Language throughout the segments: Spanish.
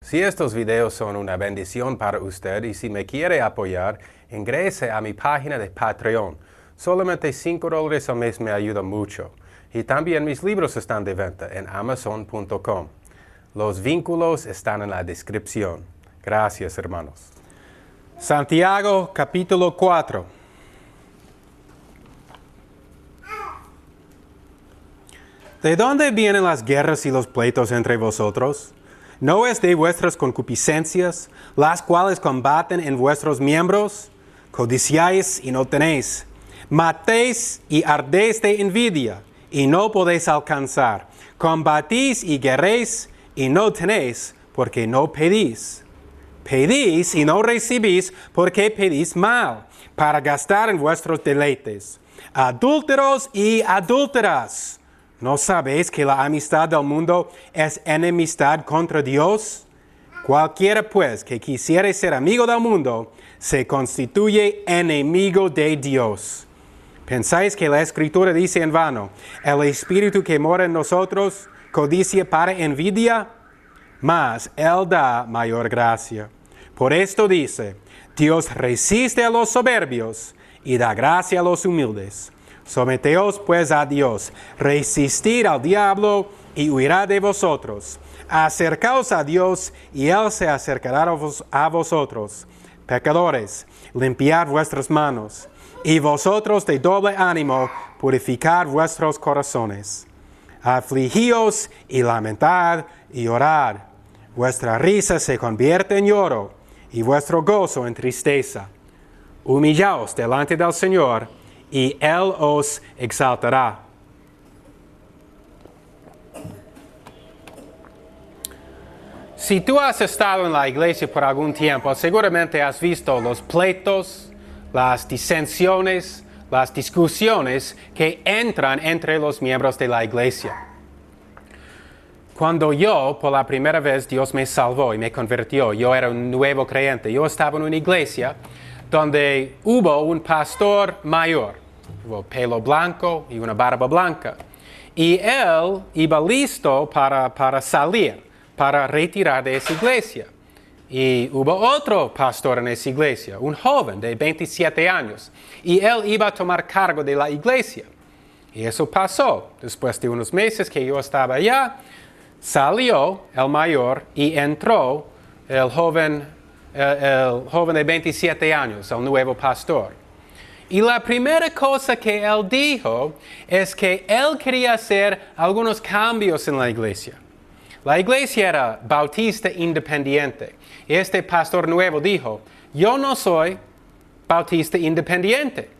Si estos videos son una bendición para usted y si me quiere apoyar, ingrese a mi página de Patreon. Solamente $5 al mes me ayuda mucho. Y también mis libros están de venta en amazon.com. Los vínculos están en la descripción. Gracias, hermanos. Santiago capítulo 4. ¿De dónde vienen las guerras y los pleitos entre vosotros? ¿No es de vuestras concupiscencias, las cuales combaten en vuestros miembros? Codiciáis y no tenéis. Matéis y ardéis de envidia, y no podéis alcanzar. Combatís y guerréis, y no tenéis, porque no pedís. Pedís y no recibís, porque pedís mal, para gastar en vuestros deleites. Adúlteros y adúlteras, ¿no sabéis que la amistad del mundo es enemistad contra Dios? Cualquiera pues que quisiere ser amigo del mundo, se constituye enemigo de Dios. ¿Pensáis que la Escritura dice en vano, el Espíritu que mora en nosotros codicia para envidia? Mas Él da mayor gracia. Por esto dice, Dios resiste a los soberbios y da gracia a los humildes. Someteos pues a Dios, resistid al diablo y huirá de vosotros. Acercaos a Dios y Él se acercará a vosotros. Pecadores, limpiad vuestras manos, y vosotros de doble ánimo, purificad vuestros corazones. Afligíos y lamentad y orad. Vuestra risa se convierte en lloro, y vuestro gozo en tristeza. Humillaos delante del Señor, y Él os exaltará. Si tú has estado en la iglesia por algún tiempo, seguramente has visto los pleitos, las disensiones, las discusiones que entran entre los miembros de la iglesia. Cuando yo, por la primera vez, Dios me salvó y me convirtió, yo era un nuevo creyente, yo estaba en una iglesia donde hubo un pastor mayor, hubo pelo blanco y una barba blanca. Y él iba listo para salir, para retirar de esa iglesia. Y hubo otro pastor en esa iglesia, un joven de 27 años. Y él iba a tomar cargo de la iglesia. Y eso pasó. Después de unos meses que yo estaba allá, salió el mayor y entró el joven de 27 años, el nuevo pastor. Y la primera cosa que él dijo es que él quería hacer algunos cambios en la iglesia. La iglesia era bautista independiente. Y este pastor nuevo dijo, yo no soy bautista independiente.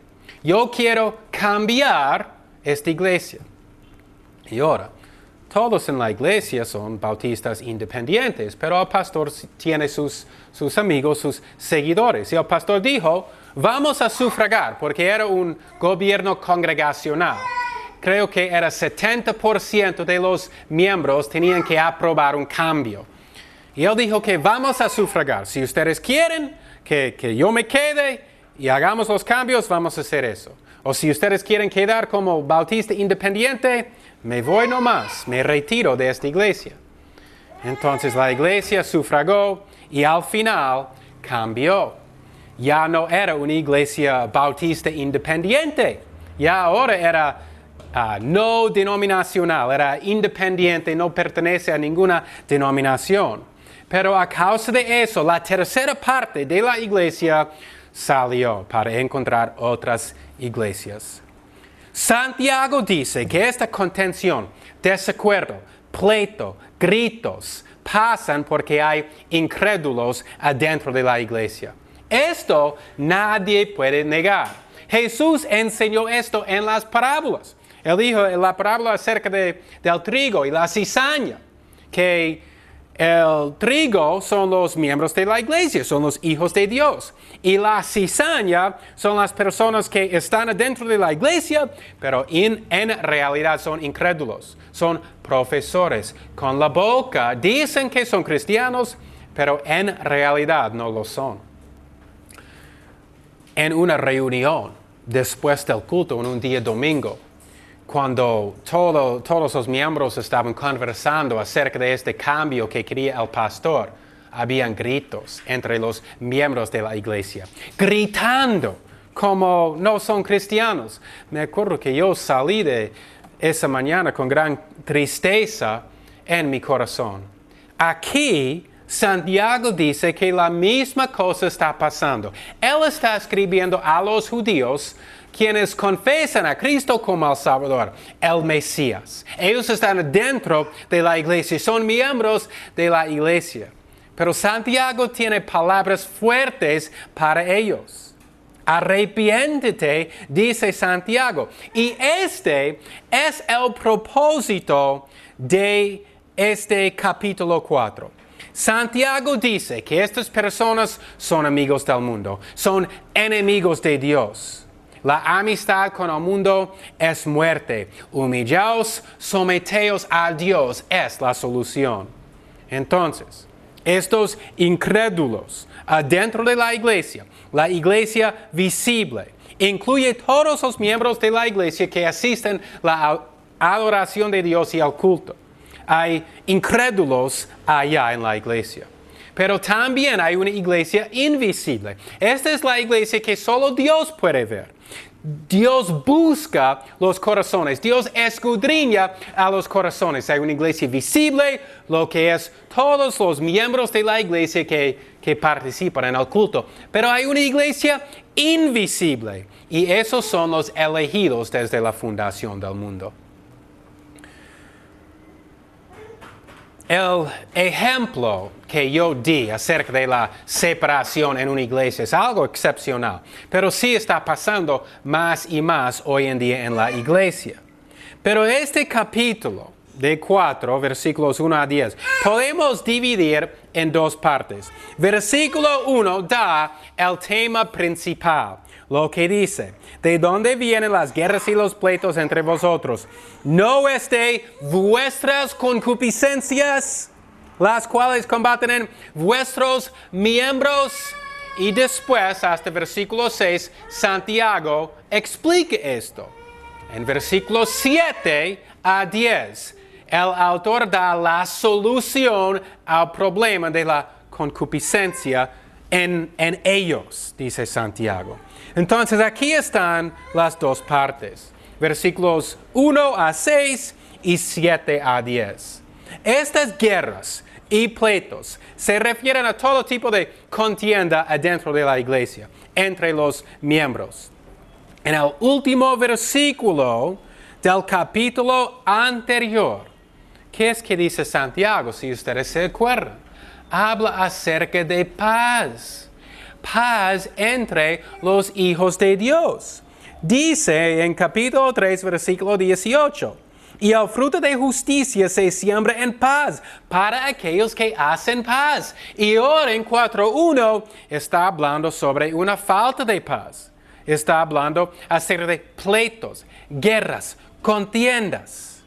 Yo quiero cambiar esta iglesia. Y ahora, todos en la iglesia son bautistas independientes, pero el pastor tiene sus amigos, sus seguidores. Y el pastor dijo, vamos a sufragar, porque era un gobierno congregacional. Creo que era 70% de los miembros tenían que aprobar un cambio. Y él dijo que vamos a sufragar. Si ustedes quieren que yo me quede y hagamos los cambios, vamos a hacer eso. O si ustedes quieren quedar como bautista independiente, me voy nomás, me retiro de esta iglesia. Entonces la iglesia sufragó y al final cambió. Ya no era una iglesia bautista independiente. Ya ahora era no denominacional, era independiente, no pertenece a ninguna denominación. Pero a causa de eso, la tercera parte de la iglesia salió para encontrar otras iglesias. Santiago dice que esta contención, desacuerdo, pleito, gritos, pasan porque hay incrédulos adentro de la iglesia. Esto nadie puede negar. Jesús enseñó esto en las parábolas. Él dijo en la parábola acerca del trigo y la cizaña, que el trigo son los miembros de la iglesia, son los hijos de Dios. Y la cizaña son las personas que están dentro de la iglesia, pero en realidad son incrédulos, son profesores. Con la boca dicen que son cristianos, pero en realidad no lo son. En una reunión, después del culto, en un día domingo, cuando todos los miembros estaban conversando acerca de este cambio que quería el pastor, habían gritos entre los miembros de la iglesia, gritando como no son cristianos. Me acuerdo que yo salí de esa mañana con gran tristeza en mi corazón. Aquí, Santiago dice que la misma cosa está pasando. Él está escribiendo a los judíos quienes confesan a Cristo como el Salvador, el Mesías. Ellos están dentro de la iglesia, son miembros de la iglesia. Pero Santiago tiene palabras fuertes para ellos. Arrepiéntete, dice Santiago. Y este es el propósito de este capítulo 4. Santiago dice que estas personas son amigos del mundo, son enemigos de Dios. La amistad con el mundo es muerte. Humillaos, someteos a Dios es la solución. Entonces, estos incrédulos adentro de la iglesia visible, incluye todos los miembros de la iglesia que asisten a la adoración de Dios y al culto. Hay incrédulos allá en la iglesia. Pero también hay una iglesia invisible. Esta es la iglesia que solo Dios puede ver. Dios busca los corazones. Dios escudriña a los corazones. Hay una iglesia visible, lo que es todos los miembros de la iglesia que participan en el culto. Pero hay una iglesia invisible. Y esos son los elegidos desde la fundación del mundo. El ejemplo que yo di acerca de la separación en una iglesia es algo excepcional, pero sí está pasando más y más hoy en día en la iglesia. Pero este capítulo de 4, versículos 1 a 10, podemos dividir en dos partes. Versículo 1 da el tema principal, lo que dice: ¿de dónde vienen las guerras y los pleitos entre vosotros? ¿No es de vuestras concupiscencias, las cuales combaten en vuestros miembros? Y después, hasta versículo 6, Santiago explica esto. En versículos 7 a 10, el autor da la solución al problema de la concupiscencia en ellos, dice Santiago. Entonces aquí están las dos partes, versículos 1 a 6 y 7 a 10. Estas guerras y pleitos se refieren a todo tipo de contienda adentro de la iglesia, entre los miembros. En el último versículo del capítulo anterior, ¿qué es que dice Santiago? Si ustedes se acuerdan, habla acerca de paz. Paz entre los hijos de Dios. Dice en capítulo 3, versículo 18, y el fruto de justicia se siembra en paz para aquellos que hacen paz. Y ahora en 4.1 está hablando sobre una falta de paz. Está hablando acerca de pleitos, guerras, contiendas.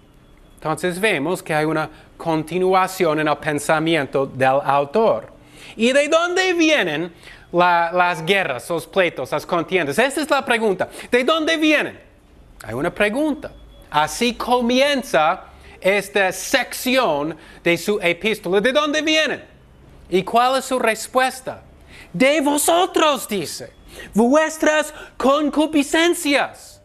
Entonces vemos que hay una continuación en el pensamiento del autor. ¿Y de dónde vienen las guerras, los pleitos, las contiendas? Esta es la pregunta. ¿De dónde vienen? Hay una pregunta. Así comienza esta sección de su epístola. ¿De dónde vienen? ¿Y cuál es su respuesta? De vosotros, dice. Vuestras concupiscencias,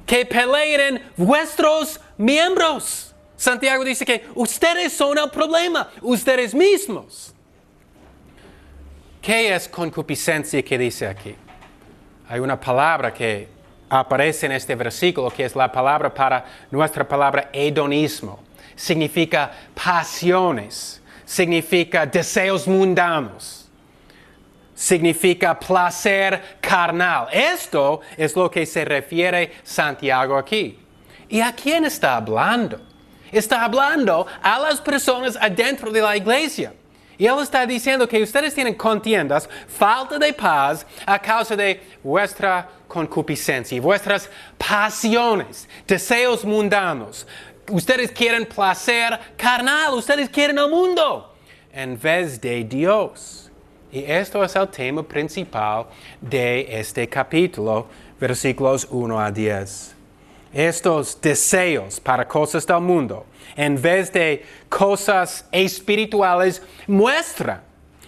que peleen en vuestros miembros. Santiago dice que ustedes son el problema, ustedes mismos. ¿Qué es concupiscencia que dice aquí? Hay una palabra que aparece en este versículo que es la palabra para nuestra palabra hedonismo. Significa pasiones, significa deseos mundanos. Significa placer carnal. Esto es lo que se refiere Santiago aquí. ¿Y a quién está hablando? Está hablando a las personas adentro de la iglesia. Y él está diciendo que ustedes tienen contiendas, falta de paz a causa de vuestra concupiscencia, vuestras pasiones, deseos mundanos. Ustedes quieren placer carnal, ustedes quieren el mundo en vez de Dios. Y esto es el tema principal de este capítulo, versículos 1 a 10. estos deseos para cosas del mundo, en vez de cosas espirituales, muestra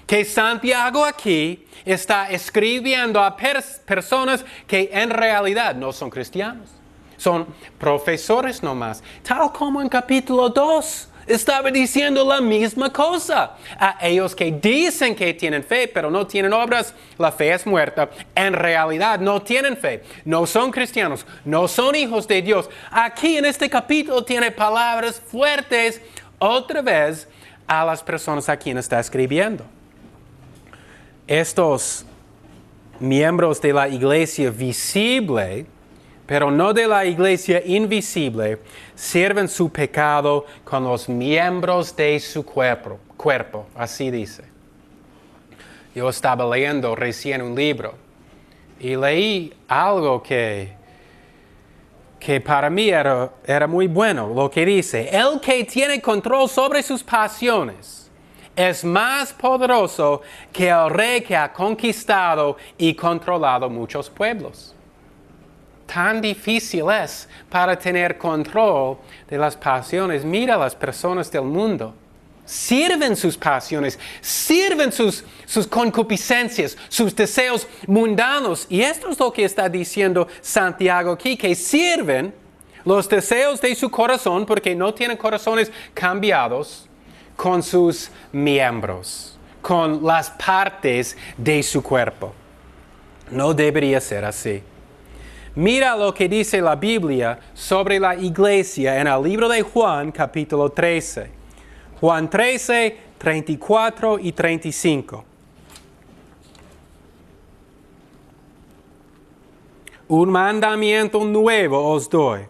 que Santiago aquí está escribiendo a personas que en realidad no son cristianos. Son profesores nomás. Tal como en capítulo 2 estaba diciendo la misma cosa. A ellos que dicen que tienen fe, pero no tienen obras, la fe es muerta. En realidad no tienen fe. No son cristianos. No son hijos de Dios. Aquí en este capítulo tiene palabras fuertes otra vez a las personas a quienes está escribiendo. Estos miembros de la iglesia visible, pero no de la iglesia invisible, sirven su pecado con los miembros de su cuerpo, así dice. Yo estaba leyendo recién un libro y leí algo que para mí era muy bueno, lo que dice: el que tiene control sobre sus pasiones es más poderoso que el rey que ha conquistado y controlado muchos pueblos. Tan difícil es para tener control de las pasiones. Mira las personas del mundo. Sirven sus pasiones, sirven sus concupiscencias, sus deseos mundanos. Y esto es lo que está diciendo Santiago aquí, que sirven los deseos de su corazón porque no tienen corazones cambiados con sus miembros, con las partes de su cuerpo. No debería ser así. Mira lo que dice la Biblia sobre la iglesia en el libro de Juan, capítulo 13. Juan 13, 34 y 35. Un mandamiento nuevo os doy,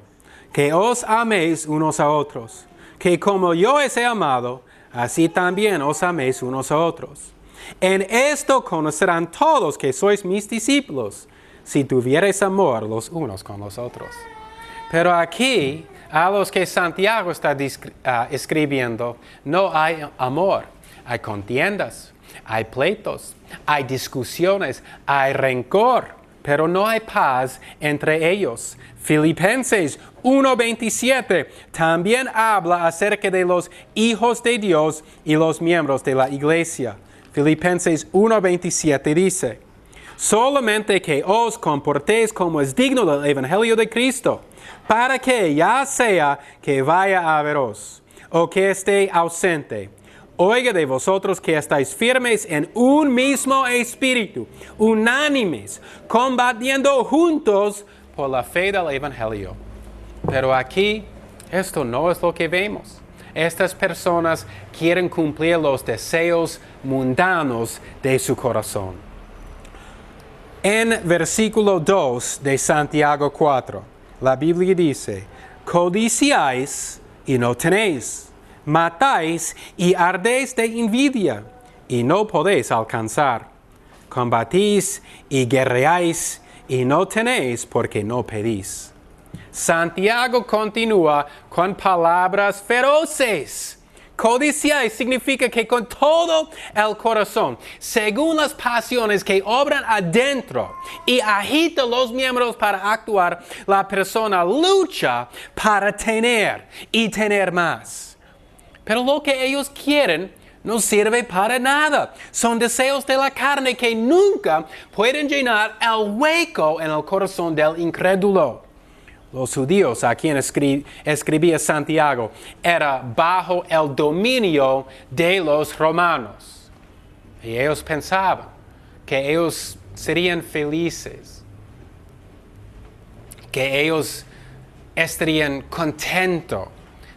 que os améis unos a otros, que como yo os he amado, así también os améis unos a otros. En esto conocerán todos que sois mis discípulos, si tuvierais amor los unos con los otros. Pero aquí, a los que Santiago está escribiendo, no hay amor. Hay contiendas, hay pleitos, hay discusiones, hay rencor, pero no hay paz entre ellos. Filipenses 1:27 también habla acerca de los hijos de Dios y los miembros de la iglesia. Filipenses 1:27 dice: solamente que os comportéis como es digno del evangelio de Cristo, para que ya sea que vaya a veros, o que esté ausente, oiga de vosotros que estáis firmes en un mismo espíritu, unánimes, combatiendo juntos por la fe del evangelio. Pero aquí, esto no es lo que vemos. Estas personas quieren cumplir los deseos mundanos de su corazón. En versículo 2 de Santiago 4, la Biblia dice: codiciáis y no tenéis, matáis y ardéis de envidia y no podéis alcanzar, combatís y guerreáis y no tenéis porque no pedís. Santiago continúa con palabras feroces. Codiciar significa que con todo el corazón, según las pasiones que obran adentro y agitan los miembros para actuar, la persona lucha para tener y tener más. Pero lo que ellos quieren no sirve para nada. Son deseos de la carne que nunca pueden llenar el hueco en el corazón del incrédulo. Los judíos a quien escribía Santiago era bajo el dominio de los romanos. Y ellos pensaban que ellos serían felices, que ellos estarían contentos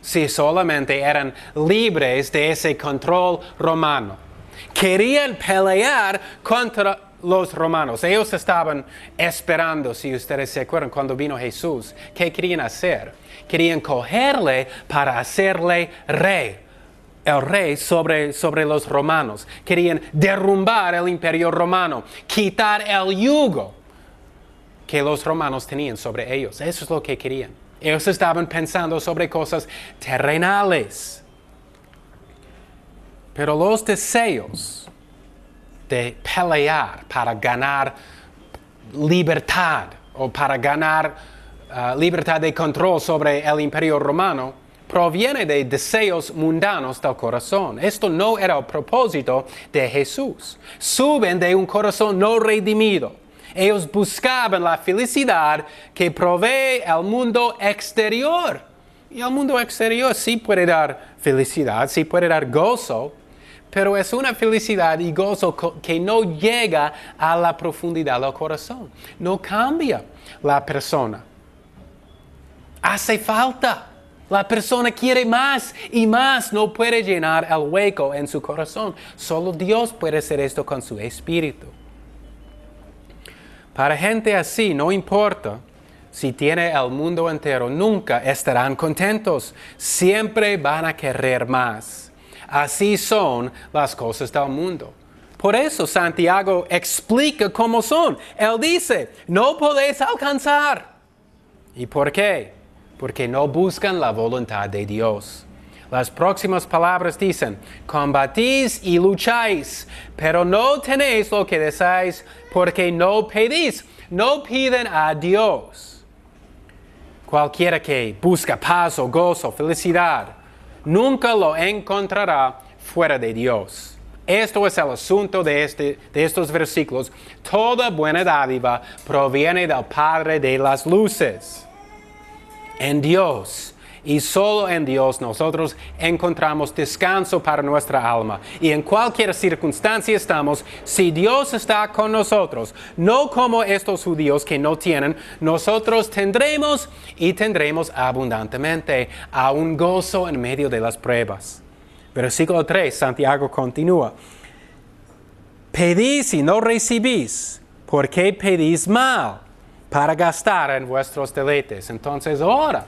si solamente eran libres de ese control romano. Querían pelear contra los romanos. Ellos estaban esperando, si ustedes se acuerdan, cuando vino Jesús. ¿Qué querían hacer? Querían cogerle para hacerle rey. El rey sobre los romanos. Querían derrumbar el imperio romano. Quitar el yugo que los romanos tenían sobre ellos. Eso es lo que querían. Ellos estaban pensando sobre cosas terrenales. Pero los deseos de pelear para ganar libertad o para ganar libertad de control sobre el imperio romano, proviene de deseos mundanos del corazón. Esto no era el propósito de Jesús. Suben de un corazón no redimido. Ellos buscaban la felicidad que provee el mundo exterior. Y el mundo exterior sí puede dar felicidad, sí puede dar gozo, pero es una felicidad y gozo que no llega a la profundidad del corazón. No cambia la persona. Hace falta. La persona quiere más y más. No puede llenar el hueco en su corazón. Solo Dios puede hacer esto con su espíritu. Para gente así, no importa si tiene el mundo entero, nunca estarán contentos. Siempre van a querer más. Así son las cosas del mundo. Por eso Santiago explica cómo son. Él dice, no podéis alcanzar. ¿Y por qué? Porque no buscan la voluntad de Dios. Las próximas palabras dicen, combatís y lucháis, pero no tenéis lo que deseáis porque no pedís. No piden a Dios. Cualquiera que busca paz o gozo, felicidad, nunca lo encontrará fuera de Dios. Esto es el asunto de estos versículos. Toda buena dádiva proviene del Padre de las luces. En Dios y solo en Dios nosotros encontramos descanso para nuestra alma. Y en cualquier circunstancia estamos, si Dios está con nosotros, no como estos judíos que no tienen, nosotros tendremos y tendremos abundantemente a un gozo en medio de las pruebas. Versículo 3, Santiago continúa. Pedís y no recibís, porque pedís mal, para gastar en vuestros deleites. Entonces, ahora,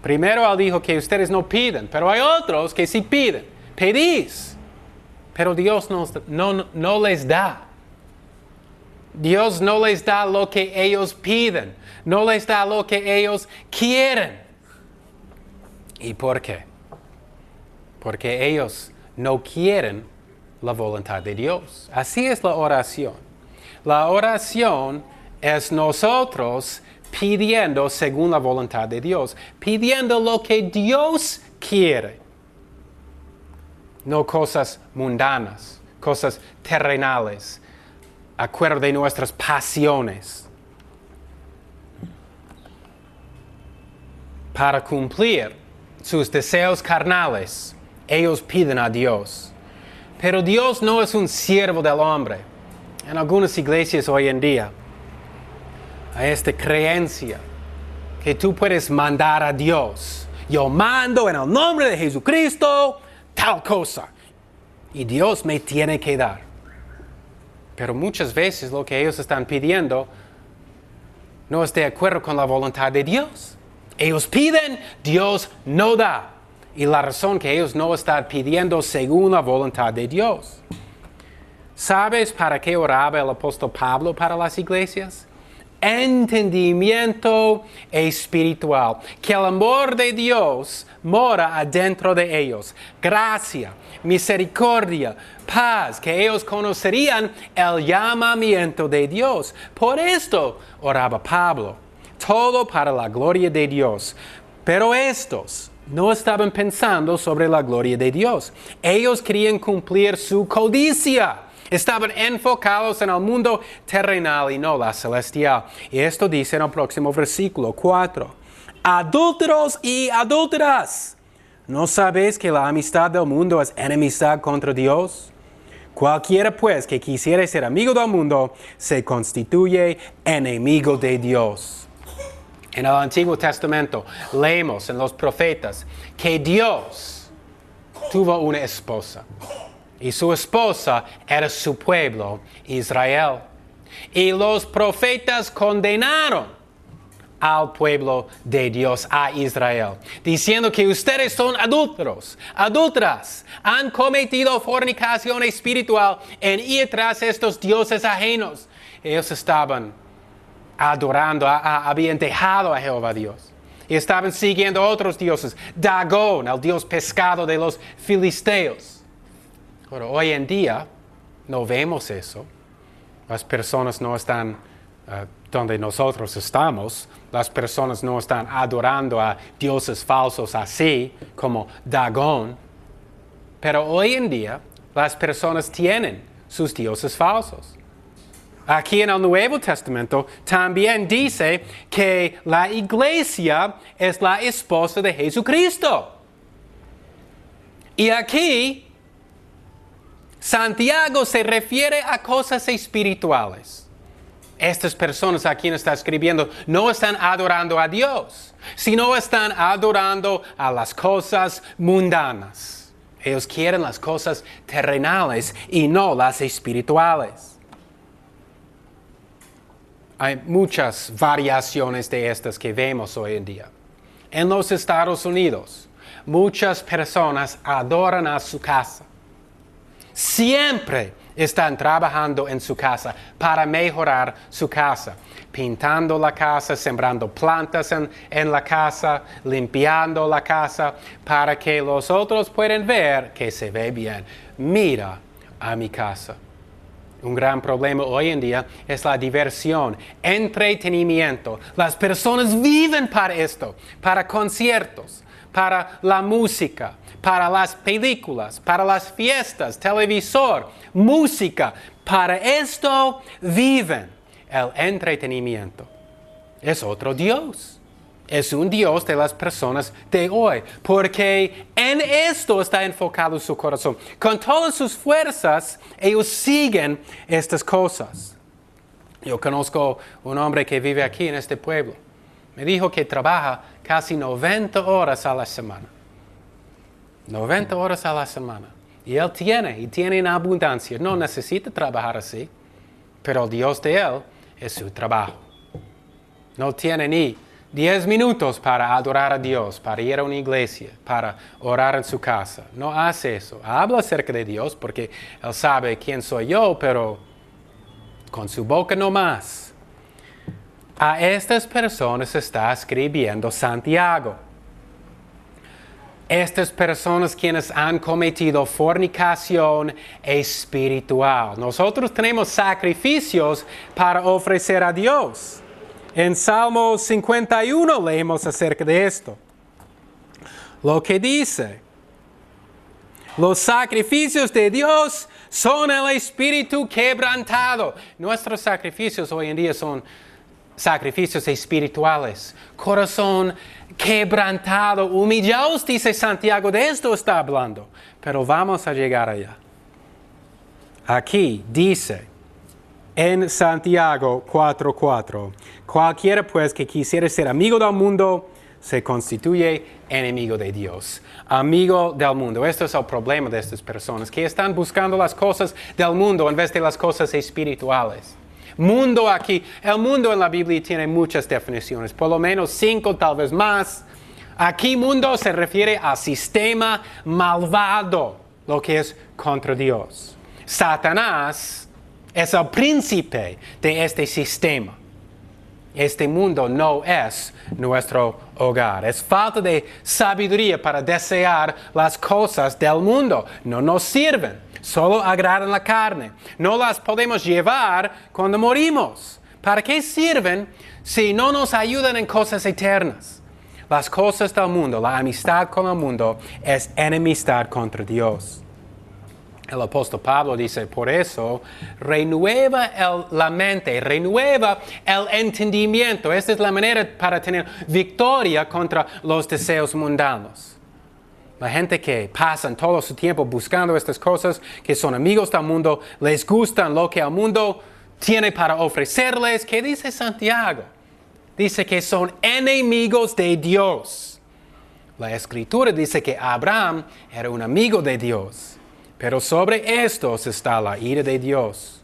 primero él dijo que ustedes no piden, pero hay otros que sí piden. Pedís, pero Dios no les da. Dios no les da lo que ellos piden. No les da lo que ellos quieren. ¿Y por qué? Porque ellos no quieren la voluntad de Dios. Así es la oración. La oración es nosotros pidiendo según la voluntad de Dios, pidiendo lo que Dios quiere, no cosas mundanas, cosas terrenales, acuerdo de nuestras pasiones. Para cumplir sus deseos carnales, ellos piden a Dios. Pero Dios no es un siervo del hombre. En algunas iglesias hoy en día, a esta creencia que tú puedes mandar a Dios. Yo mando en el nombre de Jesucristo tal cosa. Y Dios me tiene que dar. Pero muchas veces lo que ellos están pidiendo no es de acuerdo con la voluntad de Dios. Ellos piden, Dios no da. Y la razón que ellos no están pidiendo según la voluntad de Dios. ¿Sabes para qué oraba el apóstol Pablo para las iglesias? Entendimiento espiritual, que el amor de Dios mora adentro de ellos, gracia, misericordia, paz, que ellos conocerían el llamamiento de Dios. Por esto oraba Pablo, todo para la gloria de Dios. Pero estos no estaban pensando sobre la gloria de Dios. Ellos querían cumplir su codicia. Estaban enfocados en el mundo terrenal y no la celestial. Y esto dice en el próximo versículo 4. Adúlteros y adúlteras, ¿no sabéis que la amistad del mundo es enemistad contra Dios? Cualquiera pues que quisiera ser amigo del mundo, se constituye enemigo de Dios. En el Antiguo Testamento leemos en los profetas que Dios tuvo una esposa. Y su esposa era su pueblo, Israel. Y los profetas condenaron al pueblo de Dios, a Israel, diciendo que ustedes son adúlteros, adúlteras, han cometido fornicación espiritual en ir tras estos dioses ajenos. Ellos estaban adorando, habían dejado a Jehová Dios. Y estaban siguiendo a otros dioses, Dagón, el dios pescado de los filisteos. Pero hoy en día no vemos eso. Las personas no están donde nosotros estamos, las personas no están adorando a dioses falsos así como Dagón. Pero hoy en día, las personas tienen sus dioses falsos. Aquí en el Nuevo Testamento también dice que la iglesia es la esposa de Jesucristo. Y aquí, Santiago se refiere a cosas espirituales. Estas personas a quien está escribiendo no están adorando a Dios, sino están adorando a las cosas mundanas. Ellos quieren las cosas terrenales y no las espirituales. Hay muchas variaciones de estas que vemos hoy en día. En los Estados Unidos, muchas personas adoran a su casa. Siempre están trabajando en su casa para mejorar su casa. Pintando la casa, sembrando plantas en la casa, limpiando la casa, para que los otros puedan ver que se ve bien. Mira a mi casa. Un gran problema hoy en día es la diversión, entretenimiento. Las personas viven para esto, para conciertos, para la música, para las películas, para las fiestas, televisor, música. Para esto viven. El entretenimiento es otro Dios. Es un Dios de las personas de hoy, porque en esto está enfocado su corazón. Con todas sus fuerzas, ellos siguen estas cosas. Yo conozco un hombre que vive aquí en este pueblo. Me dijo que trabaja casi 90 horas a la semana. 90 horas a la semana. Y él tiene en abundancia. No necesita trabajar así, pero el Dios de él es su trabajo. No tiene ni 10 minutos para adorar a Dios, para ir a una iglesia, para orar en su casa. No hace eso. Habla acerca de Dios porque Él sabe quién soy yo, pero con su boca no más. A estas personas está escribiendo Santiago. Estas personas quienes han cometido fornicación espiritual. Nosotros tenemos sacrificios para ofrecer a Dios. En Salmo 51 leemos acerca de esto. Lo que dice: los sacrificios de Dios son el espíritu quebrantado. Nuestros sacrificios hoy en día son sacrificios espirituales. Corazón quebrantado, humillados, dice Santiago, de esto está hablando. Pero vamos a llegar allá. Aquí dice en Santiago 4:4, cualquiera pues que quisiera ser amigo del mundo, se constituye enemigo de Dios. Amigo del mundo. Esto es el problema de estas personas, que están buscando las cosas del mundo en vez de las cosas espirituales. Mundo aquí, el mundo en la Biblia tiene muchas definiciones, por lo menos 5, tal vez más. Aquí mundo se refiere al sistema malvado, lo que es contra Dios. Satanás es el príncipe de este sistema. Este mundo no es nuestro hogar. Es falta de sabiduría para desear las cosas del mundo. No nos sirven, solo agradan la carne. No las podemos llevar cuando morimos. ¿Para qué sirven si no nos ayudan en cosas eternas? Las cosas del mundo, la amistad con el mundo es enemistad contra Dios. El apóstol Pablo dice, por eso, renueva la mente, renueva el entendimiento. Esta es la manera para tener victoria contra los deseos mundanos. La gente que pasan todo su tiempo buscando estas cosas, que son amigos del mundo, les gustan lo que el mundo tiene para ofrecerles. ¿Qué dice Santiago? Dice que son enemigos de Dios. La Escritura dice que Abraham era un amigo de Dios. Pero sobre estos está la ira de Dios.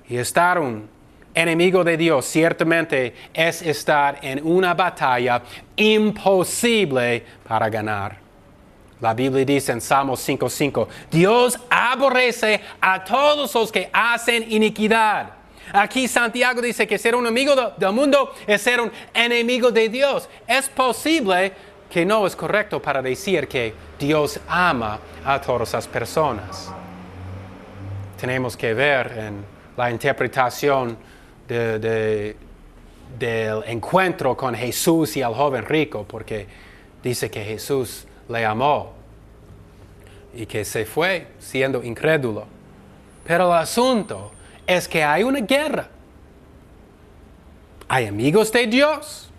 Y estar un enemigo de Dios ciertamente es estar en una batalla imposible para ganar. La Biblia dice en Salmos 5:5, Dios aborrece a todos los que hacen iniquidad. Aquí Santiago dice que ser un amigo del mundo es ser un enemigo de Dios. Es posible que no es correcto para decir que Dios ama a todas las personas. Tenemos que ver en la interpretación de del encuentro con Jesús y el joven rico, porque dice que Jesús le amó y que se fue siendo incrédulo. Pero el asunto es que hay una guerra. Hay amigos de Dios,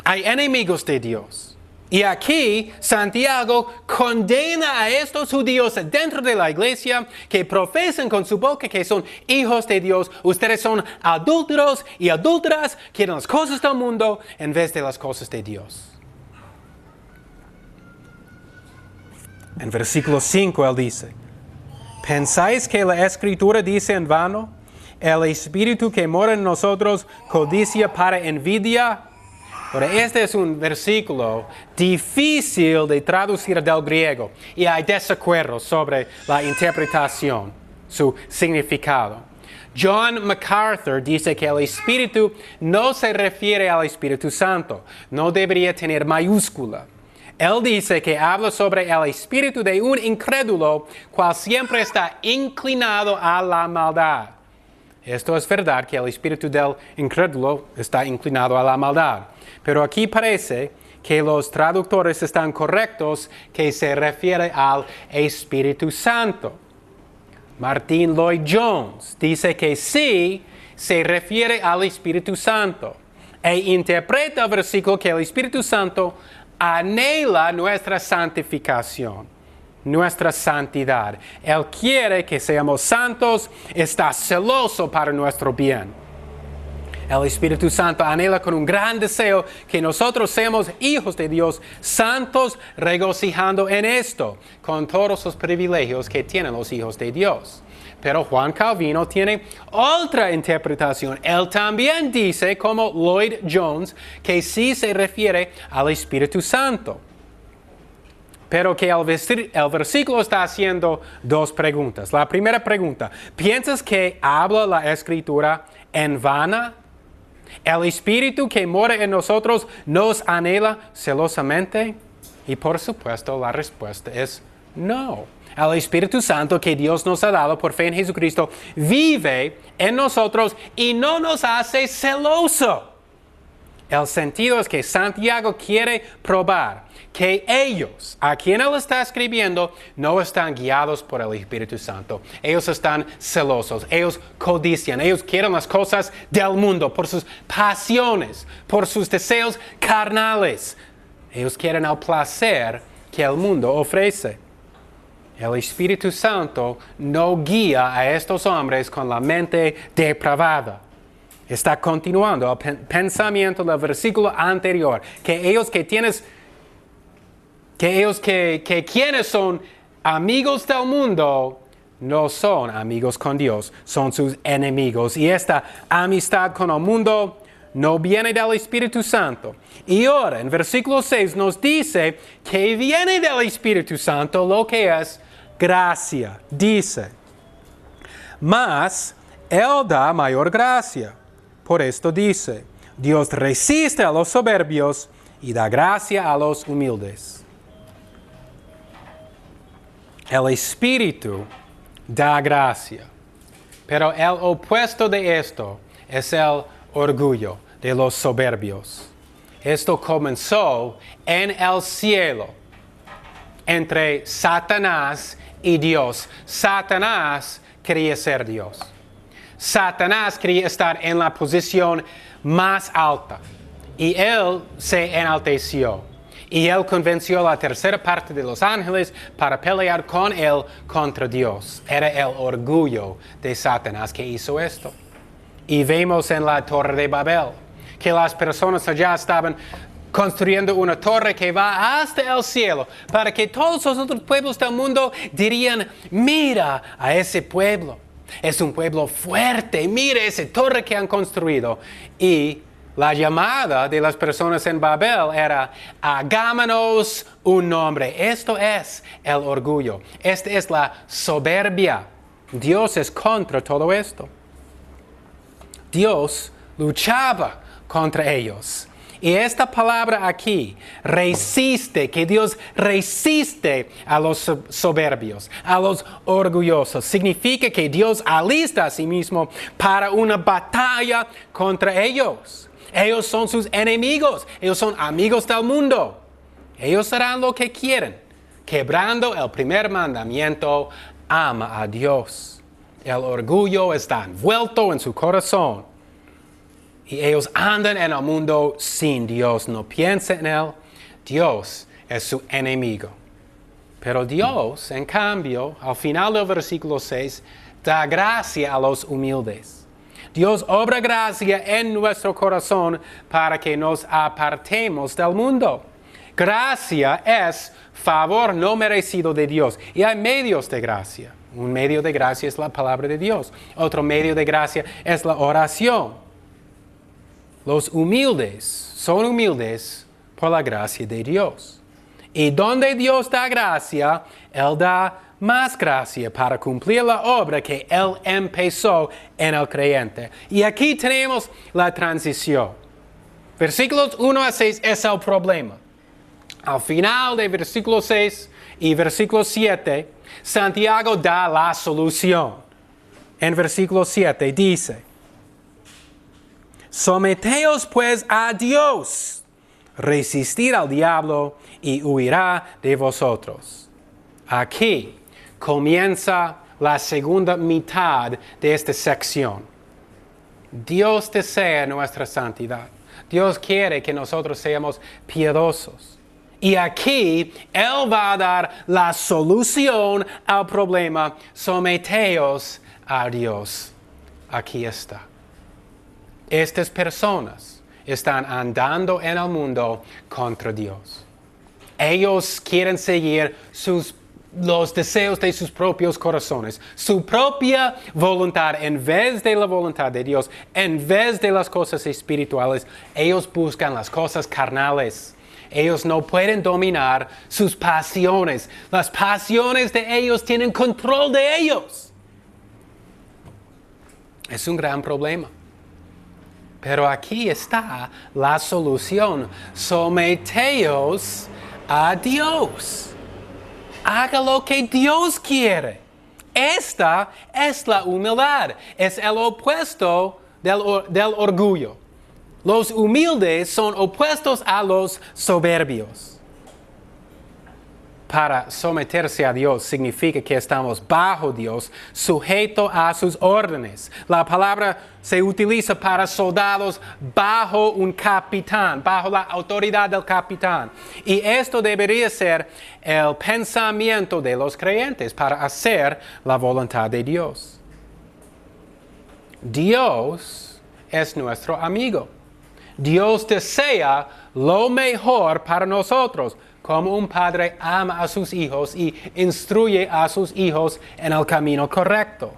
hay enemigos de Dios. Y aquí Santiago condena a estos judíos dentro de la iglesia que profesan con su boca que son hijos de Dios. Ustedes son adúlteros y adúlteras, quieren las cosas del mundo en vez de las cosas de Dios. En versículo 5 él dice, ¿pensáis que la Escritura dice en vano? El espíritu que mora en nosotros codicia para envidia. Ahora, este es un versículo difícil de traducir del griego y hay desacuerdos sobre la interpretación, su significado. John MacArthur dice que el Espíritu no se refiere al Espíritu Santo, no debería tener mayúscula. Él dice que habla sobre el espíritu de un incrédulo, cual siempre está inclinado a la maldad. Esto es verdad que el espíritu del incrédulo está inclinado a la maldad. Pero aquí parece que los traductores están correctos que se refiere al Espíritu Santo. Martin Lloyd Jones dice que sí se refiere al Espíritu Santo e interpreta el versículo que el Espíritu Santo anhela nuestra santificación, nuestra santidad. Él quiere que seamos santos, está celoso para nuestro bien. El Espíritu Santo anhela con un gran deseo que nosotros seamos hijos de Dios, santos, regocijando en esto, con todos los privilegios que tienen los hijos de Dios. Pero Juan Calvino tiene otra interpretación. Él también dice, como Lloyd Jones, que sí se refiere al Espíritu Santo. Pero que el versículo está haciendo dos preguntas. La primera pregunta, ¿piensas que habla la Escritura en vano? ¿El Espíritu que mora en nosotros nos anhela celosamente? Y por supuesto la respuesta es no. El Espíritu Santo que Dios nos ha dado por fe en Jesucristo vive en nosotros y no nos hace celoso. El sentido es que Santiago quiere probar que ellos, a quien él está escribiendo, no están guiados por el Espíritu Santo. Ellos están celosos, ellos codician, ellos quieren las cosas del mundo por sus pasiones, por sus deseos carnales. Ellos quieren el placer que el mundo ofrece. El Espíritu Santo no guía a estos hombres con la mente depravada. Está continuando el pensamiento del versículo anterior, que quienes son amigos del mundo no son amigos con Dios, son sus enemigos. Y esta amistad con el mundo no viene del Espíritu Santo. Y ahora, en versículo 6 nos dice que viene del Espíritu Santo lo que es gracia. Dice, mas Él da mayor gracia. Por esto dice, Dios resiste a los soberbios y da gracia a los humildes. El Espíritu da gracia, pero el opuesto de esto es el orgullo de los soberbios. Esto comenzó en el cielo, entre Satanás y Dios. Satanás quería ser Dios. Satanás quería estar en la posición más alta y él se enalteció. Y él convenció a la tercera parte de los ángeles para pelear con él contra Dios. Era el orgullo de Satanás que hizo esto. Y vemos en la Torre de Babel que las personas allá estaban construyendo una torre que va hasta el cielo para que todos los otros pueblos del mundo dirían, mira a ese pueblo. Es un pueblo fuerte, mire esa torre que han construido. Y la llamada de las personas en Babel era, hagámonos un nombre. Esto es el orgullo. Esta es la soberbia. Dios es contra todo esto. Dios luchaba contra ellos. Y esta palabra aquí, resiste, que Dios resiste a los soberbios, a los orgullosos, significa que Dios alista a sí mismo para una batalla contra ellos. Ellos son sus enemigos. Ellos son amigos del mundo. Ellos harán lo que quieren, quebrando el primer mandamiento: ama a Dios. El orgullo está envuelto en su corazón. Y ellos andan en el mundo sin Dios. No piensen en Él. Dios es su enemigo. Pero Dios, en cambio, al final del versículo 6, da gracia a los humildes. Dios obra gracia en nuestro corazón para que nos apartemos del mundo. Gracia es favor no merecido de Dios. Y hay medios de gracia. Un medio de gracia es la palabra de Dios. Otro medio de gracia es la oración. Los humildes son humildes por la gracia de Dios. Y donde Dios da gracia, Él da más gracia para cumplir la obra que Él empezó en el creyente. Y aquí tenemos la transición. Versículos 1 a 6 es el problema. Al final de versículo 6 y versículo 7, Santiago da la solución. En versículo 7 dice: someteos pues a Dios, resistid al diablo y huirá de vosotros. Aquí comienza la segunda mitad de esta sección. Dios desea nuestra santidad. Dios quiere que nosotros seamos piadosos. Y aquí Él va a dar la solución al problema: someteos a Dios. Aquí está. Estas personas están andando en el mundo contra Dios. Ellos quieren seguir los deseos de sus propios corazones, su propia voluntad en vez de la voluntad de Dios, en vez de las cosas espirituales. Ellos buscan las cosas carnales. Ellos no pueden dominar sus pasiones. Las pasiones de ellos tienen control de ellos. Es un gran problema. Pero aquí está la solución: someteos a Dios. Haga lo que Dios quiere. Esta es la humildad. Es el opuesto del orgullo. Los humildes son opuestos a los soberbios. Para someterse a Dios significa que estamos bajo Dios, sujeto a sus órdenes. La palabra se utiliza para soldados bajo un capitán, bajo la autoridad del capitán. Y esto debería ser el pensamiento de los creyentes para hacer la voluntad de Dios. Dios es nuestro amigo. Dios desea lo mejor para nosotros, como un padre ama a sus hijos y instruye a sus hijos en el camino correcto.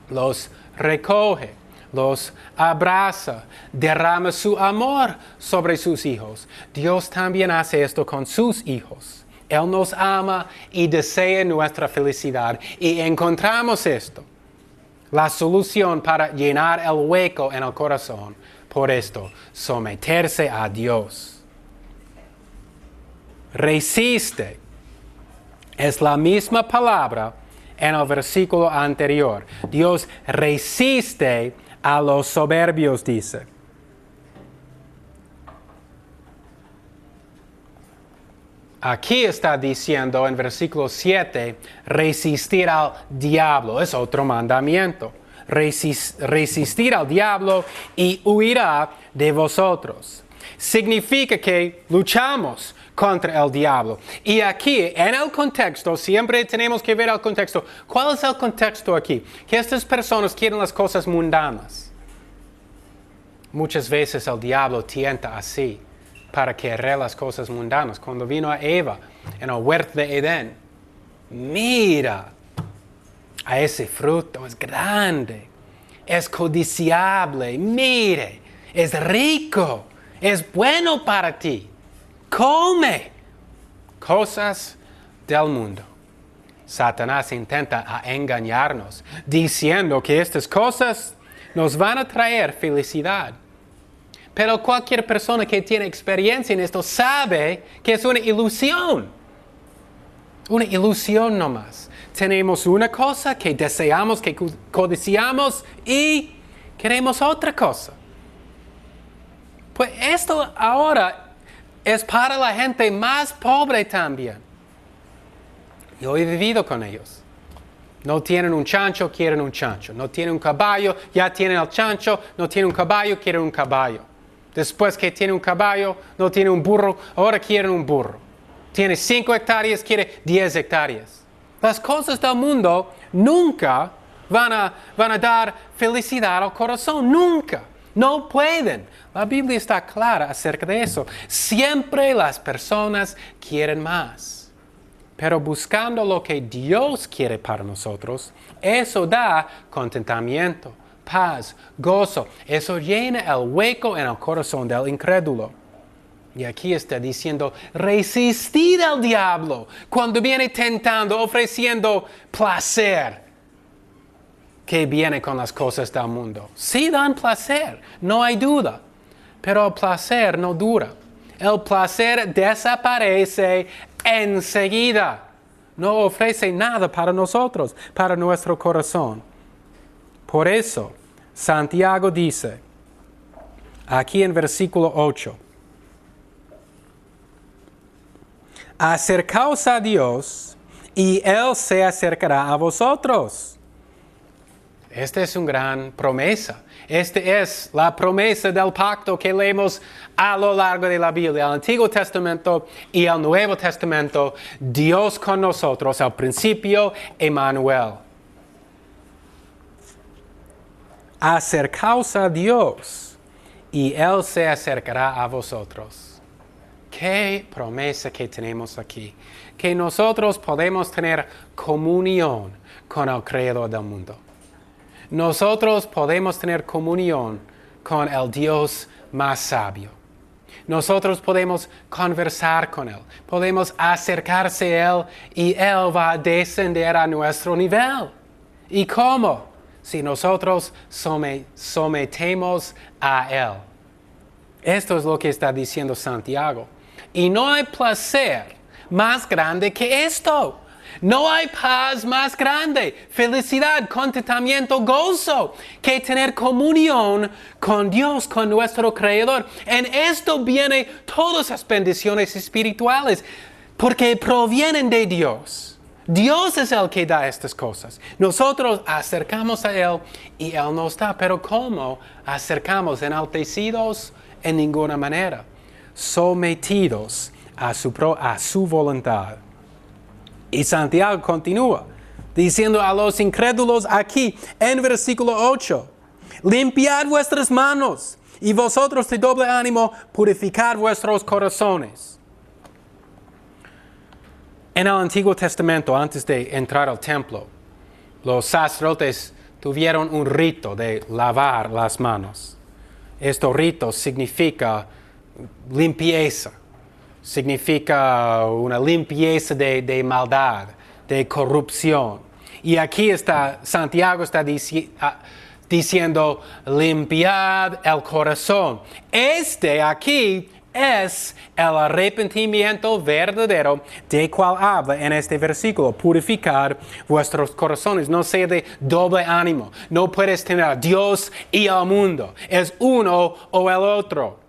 Los recoge, los abraza, derrama su amor sobre sus hijos. Dios también hace esto con sus hijos. Él nos ama y desea nuestra felicidad. Y encontramos esto, la solución para llenar el hueco en el corazón. Por esto, someterse a Dios. Resiste es la misma palabra en el versículo anterior. Dios resiste a los soberbios, dice. Aquí está diciendo en versículo 7, resistir al diablo. Es otro mandamiento. Resistir al diablo y huirá de vosotros. Significa que luchamos contra el diablo. Y aquí, en el contexto, siempre tenemos que ver el contexto. ¿Cuál es el contexto aquí? Que estas personas quieren las cosas mundanas. Muchas veces el diablo tienta así, para querer las cosas mundanas. Cuando vino a Eva en el huerto de Edén, mira a ese fruto, es grande, es codiciable, mire, es rico, es bueno para ti. Come cosas del mundo. Satanás intenta engañarnos diciendo que estas cosas nos van a traer felicidad. Pero cualquier persona que tiene experiencia en esto sabe que es una ilusión. Una ilusión nomás. Tenemos una cosa que deseamos, que codiciamos y queremos otra cosa. Pues esto ahora es para la gente más pobre también. Yo he vivido con ellos. No tienen un chancho, quieren un chancho. No tienen un caballo, ya tienen el chancho. No tienen un caballo, quieren un caballo. Después que tienen un caballo, no tienen un burro, ahora quieren un burro. Tiene 5 hectáreas, quiere 10 hectáreas. Las cosas del mundo nunca van a dar felicidad al corazón, nunca. No pueden. La Biblia está clara acerca de eso. Siempre las personas quieren más. Pero buscando lo que Dios quiere para nosotros, eso da contentamiento, paz, gozo. Eso llena el hueco en el corazón del incrédulo. Y aquí está diciendo, resistid al diablo cuando viene tentando, ofreciendo placer que viene con las cosas del mundo. Sí dan placer, no hay duda, pero el placer no dura. El placer desaparece enseguida. No ofrece nada para nosotros, para nuestro corazón. Por eso, Santiago dice, aquí en versículo 8, acercaos a Dios y Él se acercará a vosotros. Esta es una gran promesa. Esta es la promesa del pacto que leemos a lo largo de la Biblia, el Antiguo Testamento y el Nuevo Testamento. Dios con nosotros, al principio, Emmanuel. Acercaos a Dios y Él se acercará a vosotros. Qué promesa que tenemos aquí. Que nosotros podemos tener comunión con el Creador del mundo. Nosotros podemos tener comunión con el Dios más sabio. Nosotros podemos conversar con Él. Podemos acercarse a Él y Él va a descender a nuestro nivel. ¿Y cómo? Si nosotros sometemos a Él. Esto es lo que está diciendo Santiago. Y no hay placer más grande que esto. No hay paz más grande, felicidad, contentamiento, gozo, que tener comunión con Dios, con nuestro Creador. En esto vienen todas las bendiciones espirituales, porque provienen de Dios. Dios es el que da estas cosas. Nosotros acercamos a Él y Él nos da. Pero ¿cómo acercamos? ¿Enaltecidos? En ninguna manera. Sometidos a su voluntad. Y Santiago continúa diciendo a los incrédulos aquí en versículo 8, limpiad vuestras manos y vosotros de doble ánimo purificad vuestros corazones. En el Antiguo Testamento, antes de entrar al templo, los sacerdotes tuvieron un rito de lavar las manos. Este rito significa limpieza. Significa una limpieza de maldad, de corrupción. Y aquí está, Santiago está diciendo, limpiad el corazón. Aquí es el arrepentimiento verdadero de cual habla en este versículo. Purificar vuestros corazones. No sea de doble ánimo. No puedes tener a Dios y al mundo. Es uno o el otro.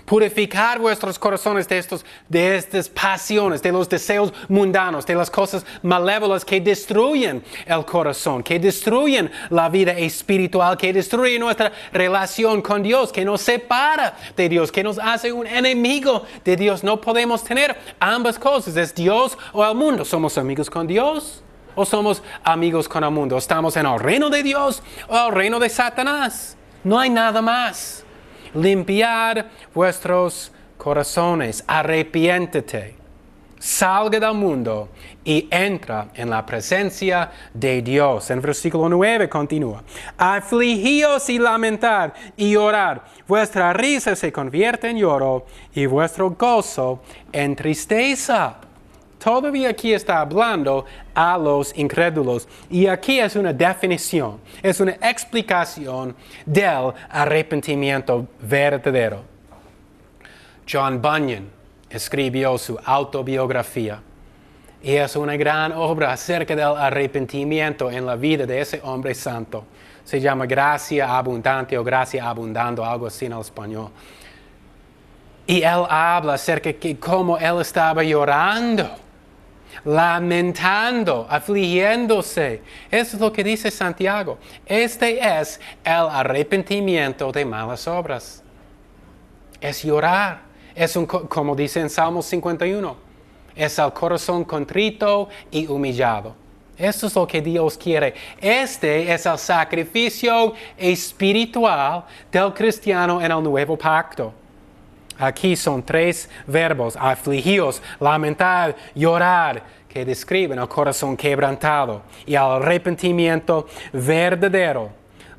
Purificar vuestros corazones de estas pasiones, de los deseos mundanos, de las cosas malévolas que destruyen el corazón, que destruyen la vida espiritual, que destruyen nuestra relación con Dios, que nos separa de Dios, que nos hace un enemigo de Dios. No podemos tener ambas cosas, es Dios o el mundo. ¿Somos amigos con Dios o somos amigos con el mundo? ¿Estamos en el reino de Dios o el reino de Satanás? No hay nada más. Limpiad vuestros corazones, arrepiéntete, salga del mundo y entra en la presencia de Dios. En versículo 9 continúa, afligíos y lamentad y llorad, vuestra risa se convierte en lloro y vuestro gozo en tristeza. Todavía aquí está hablando a los incrédulos. Y aquí es una definición, es una explicación del arrepentimiento verdadero. John Bunyan escribió su autobiografía. Y es una gran obra acerca del arrepentimiento en la vida de ese hombre santo. Se llama Gracia Abundante o Gracia Abundando, algo así en el español. Y él habla acerca de cómo él estaba llorando, lamentando, afligiéndose. Eso es lo que dice Santiago. Este es el arrepentimiento de malas obras. Es llorar. Como dice en Salmo 51, es el corazón contrito y humillado. Esto es lo que Dios quiere. Este es el sacrificio espiritual del cristiano en el nuevo pacto. Aquí son 3 verbos: afligíos, lamentar, llorar, que describen el corazón quebrantado y el arrepentimiento verdadero.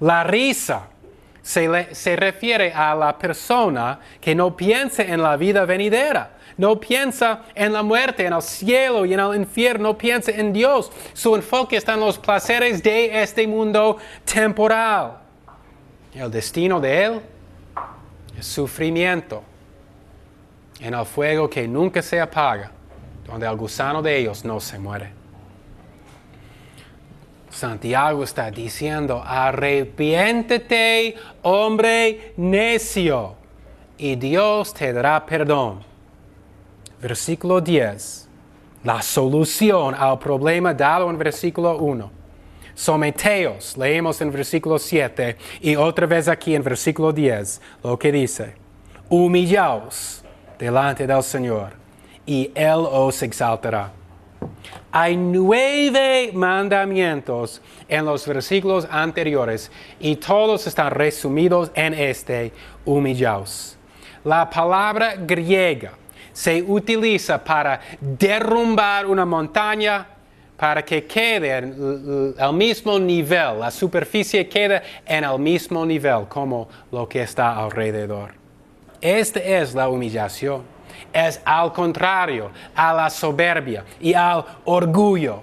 La risa se refiere a la persona que no piensa en la vida venidera, no piensa en la muerte, en el cielo y en el infierno, no piensa en Dios. Su enfoque está en los placeres de este mundo temporal. El destino de él es sufrimiento en el fuego que nunca se apaga, donde el gusano de ellos no se muere. Santiago está diciendo: arrepiéntete, hombre necio, y Dios te dará perdón. Versículo 10. La solución al problema dado en versículo 1. Someteos, leemos en versículo 7, y otra vez aquí en versículo 10, lo que dice: humillaos delante del Señor, y Él os exaltará. Hay 9 mandamientos en los versículos anteriores, y todos están resumidos en este: humillaos. La palabra griega se utiliza para derrumbar una montaña, para que quede en el mismo nivel, la superficie quede en el mismo nivel como lo que está alrededor. Esta es la humillación. Es al contrario a la soberbia y al orgullo.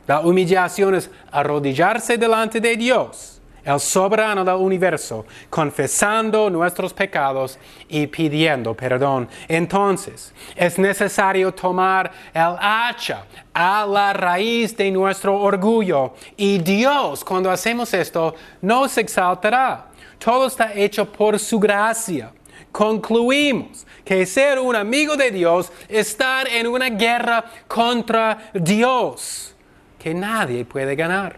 La humillación es arrodillarse delante de Dios, el soberano del universo, confesando nuestros pecados y pidiendo perdón. Entonces, es necesario tomar el hacha a la raíz de nuestro orgullo. Y Dios, cuando hacemos esto, nos exaltará. Todo está hecho por su gracia. Concluimos que ser un amigo de Dios es estar en una guerra contra Dios que nadie puede ganar.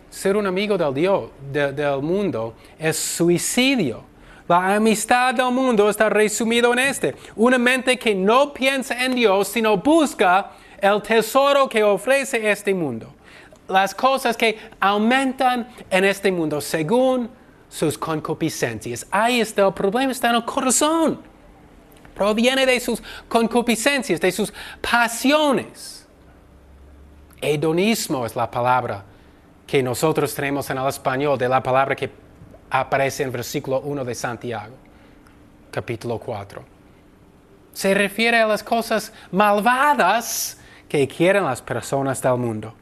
Ser un amigo del mundo es suicidio. La amistad del mundo está resumido en una mente que no piensa en Dios, sino busca el tesoro que ofrece este mundo. Las cosas que aumentan en este mundo según sus concupiscencias. Ahí está el problema, está en el corazón. Proviene de sus concupiscencias, de sus pasiones. Hedonismo es la palabra que nosotros tenemos en el español, de la palabra que aparece en versículo 1 de Santiago, capítulo 4. Se refiere a las cosas malvadas que quieren las personas del mundo.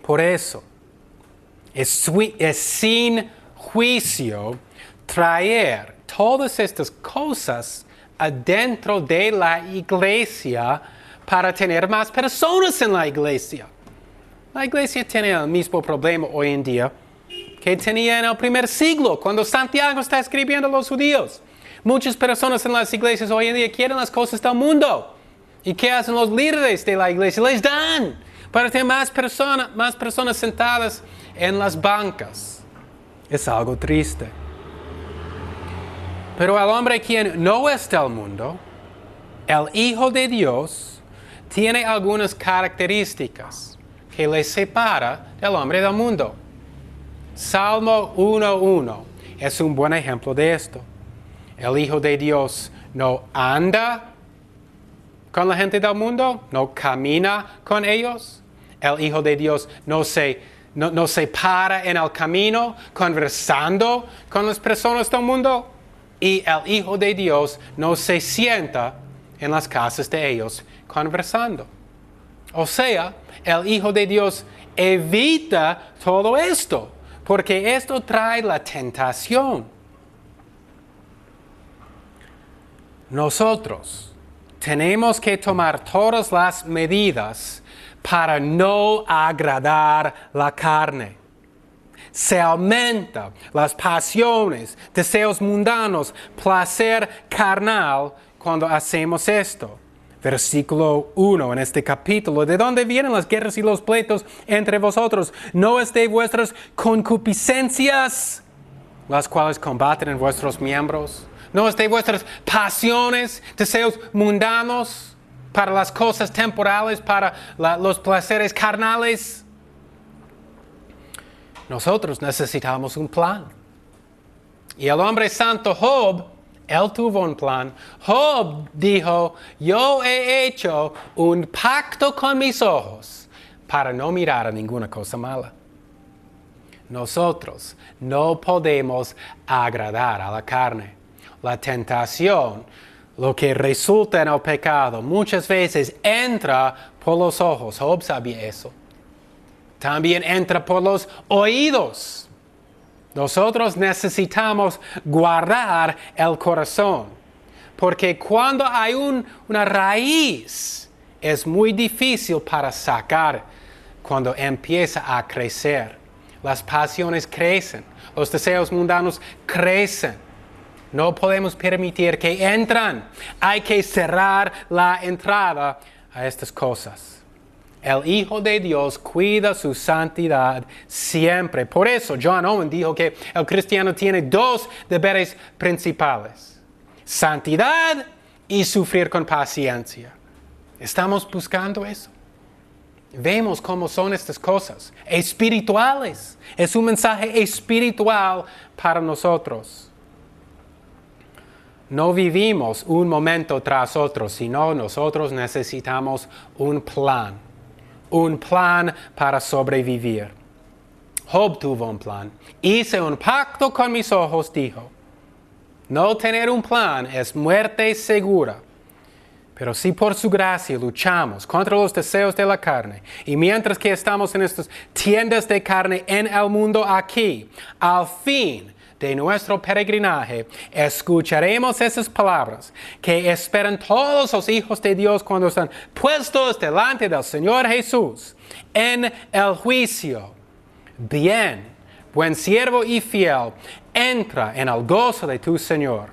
Por eso, es sin juicio traer todas estas cosas adentro de la iglesia para tener más personas en la iglesia. La iglesia tiene el mismo problema hoy en día que tenía en el primer siglo, cuando Santiago está escribiendo a los judíos. Muchas personas en las iglesias hoy en día quieren las cosas del mundo. ¿Y qué hacen los líderes de la iglesia? Les dan para tener más personas sentadas en las bancas. Es algo triste. Pero el hombre quien no es del mundo, el Hijo de Dios, tiene algunas características que le separa del hombre del mundo. Salmo 1:1 es un buen ejemplo de esto. El Hijo de Dios no anda con la gente del mundo, no camina con ellos. El Hijo de Dios no se para en el camino conversando con las personas del mundo. Y el Hijo de Dios no se sienta en las casas de ellos conversando. O sea, el Hijo de Dios evita todo esto, porque esto trae la tentación. Nosotros tenemos que tomar todas las medidas para no agradar la carne. se aumenta las pasiones, deseos mundanos, placer carnal cuando hacemos esto. Versículo 1 en este capítulo. ¿De dónde vienen las guerras y los pleitos entre vosotros? ¿No es de vuestras concupiscencias, las cuales combaten en vuestros miembros? ¿No es de vuestras pasiones, deseos mundanos, para las cosas temporales, para los placeres carnales? Nosotros necesitamos un plan. Y el hombre santo Job, él tuvo un plan. Job dijo, yo he hecho un pacto con mis ojos para no mirar a ninguna cosa mala. Nosotros no podemos agradar a la carne. La tentación, lo que resulta en el pecado, muchas veces entra por los ojos. Job sabía eso. También entra por los oídos. Nosotros necesitamos guardar el corazón, porque cuando hay una raíz, es muy difícil para sacar cuando empieza a crecer. Las pasiones crecen, los deseos mundanos crecen. No podemos permitir que entran. Hay que cerrar la entrada a estas cosas. El Hijo de Dios cuida su santidad siempre. Por eso John Owen dijo que el cristiano tiene dos deberes principales: santidad y sufrir con paciencia. ¿Estamos buscando eso? Vemos cómo son estas cosas espirituales. Es un mensaje espiritual para nosotros. No vivimos un momento tras otro, sino nosotros necesitamos un plan. Un plan para sobrevivir. Job tuvo un plan. Hice un pacto con mis ojos, dijo. No tener un plan es muerte segura. Pero si por su gracia luchamos contra los deseos de la carne, y mientras que estamos en estas tiendas de carne en el mundo aquí, al fin de nuestro peregrinaje, escucharemos esas palabras que esperan todos los hijos de Dios cuando están puestos delante del Señor Jesús en el juicio. Bien, buen siervo y fiel, entra en el gozo de tu Señor.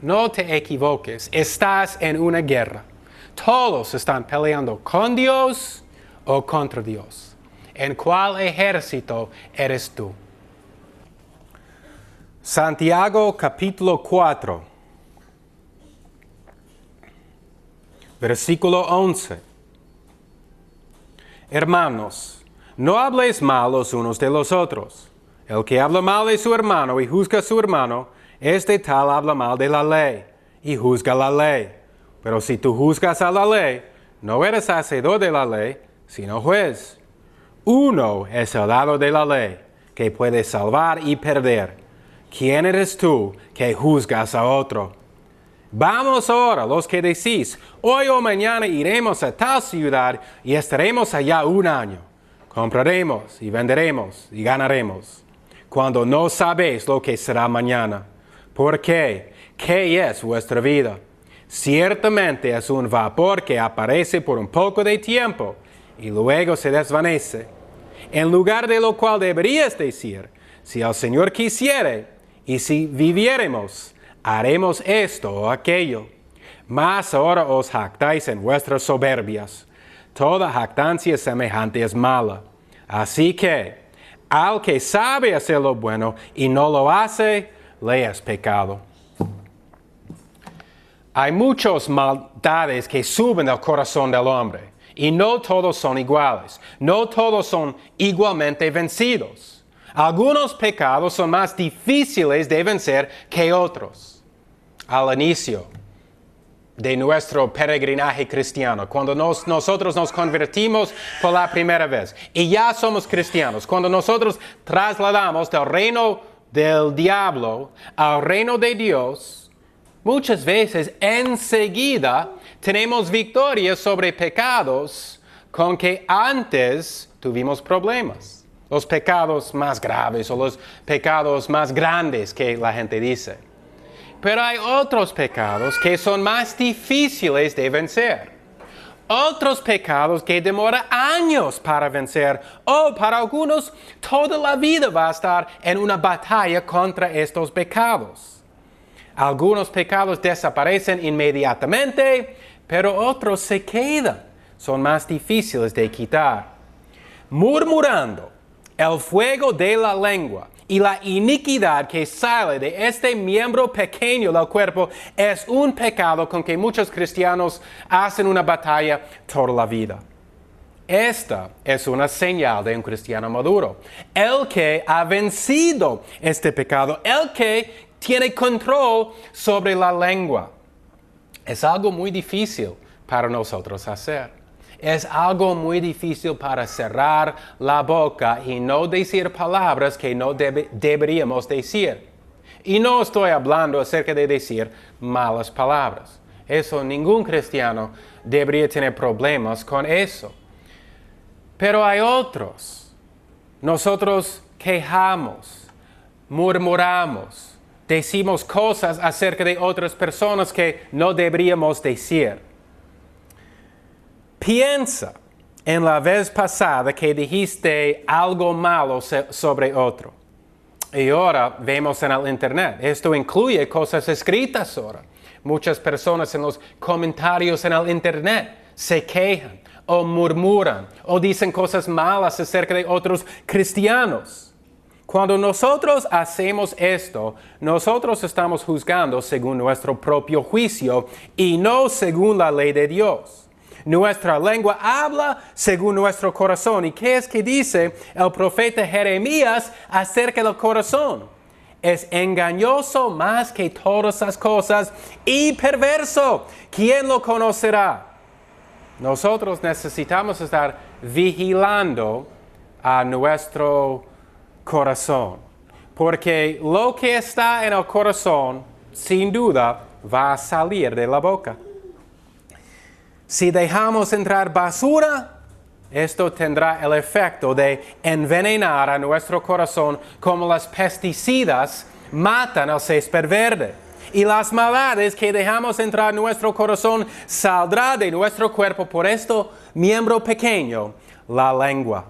No te equivoques, estás en una guerra. Todos están peleando con Dios o contra Dios. ¿En cuál ejército eres tú? Santiago capítulo 4, versículo 11. Hermanos, no habléis mal los unos de los otros. El que habla mal de su hermano y juzga a su hermano, este tal habla mal de la ley y juzga la ley. Pero si tú juzgas a la ley, no eres hacedor de la ley, sino juez. Uno es el lado de la ley, que puede salvar y perder. ¿Quién eres tú que juzgas a otro? Vamos ahora, los que decís, hoy o mañana iremos a tal ciudad y estaremos allá un año. Compraremos y venderemos y ganaremos, cuando no sabéis lo que será mañana. ¿Por qué? ¿Qué es vuestra vida? Ciertamente es un vapor que aparece por un poco de tiempo y luego se desvanece. En lugar de lo cual deberías decir, si el Señor quisiere, y si viviéremos, haremos esto o aquello. Mas ahora os jactáis en vuestras soberbias. Toda jactancia semejante es mala. Así que, al que sabe hacer lo bueno y no lo hace, le es pecado. Hay muchas maldades que suben al corazón del hombre, y no todos son iguales. No todos son igualmente vencidos. Algunos pecados son más difíciles de vencer que otros. Al inicio de nuestro peregrinaje cristiano, cuando nosotros nos convertimos por la primera vez y ya somos cristianos, cuando nosotros trasladamos del reino del diablo al reino de Dios, muchas veces enseguida tenemos victoria sobre pecados con que antes tuvimos problemas. Los pecados más graves o los pecados más grandes que la gente dice. Pero hay otros pecados que son más difíciles de vencer. otros pecados que demoran años para vencer, o para algunos toda la vida va a estar en una batalla contra estos pecados. Algunos pecados desaparecen inmediatamente, pero otros se quedan, son más difíciles de quitar. Murmurando, el fuego de la lengua y la iniquidad que sale de este miembro pequeño del cuerpo es un pecado con que muchos cristianos hacen una batalla toda la vida. Esta es una señal de un cristiano maduro. El que ha vencido este pecado, el que tiene control sobre la lengua. Es algo muy difícil para nosotros hacer. Es algo muy difícil para cerrar la boca y no decir palabras que no deberíamos decir. Y no estoy hablando acerca de decir malas palabras. Eso, ningún cristiano debería tener problemas con eso. Pero hay otros. Nosotros quejamos, murmuramos, decimos cosas acerca de otras personas que no deberíamos decir. Piensa en la vez pasada que dijiste algo malo sobre otro. Y ahora vemos en el internet. Esto incluye cosas escritas ahora. Muchas personas en los comentarios en el internet se quejan o murmuran o dicen cosas malas acerca de otros cristianos. Cuando nosotros hacemos esto, nosotros estamos juzgando según nuestro propio juicio y no según la ley de Dios. Nuestra lengua habla según nuestro corazón. ¿Y qué es que dice el profeta Jeremías acerca del corazón? Es engañoso más que todas las cosas y perverso. ¿Quién lo conocerá? Nosotros necesitamos estar vigilando a nuestro corazón. Porque lo que está en el corazón, sin duda, va a salir de la boca. Si dejamos entrar basura, esto tendrá el efecto de envenenar a nuestro corazón como las pesticidas matan al césped verde. Y las maldades que dejamos entrar en nuestro corazón saldrá de nuestro cuerpo por este miembro pequeño, la lengua.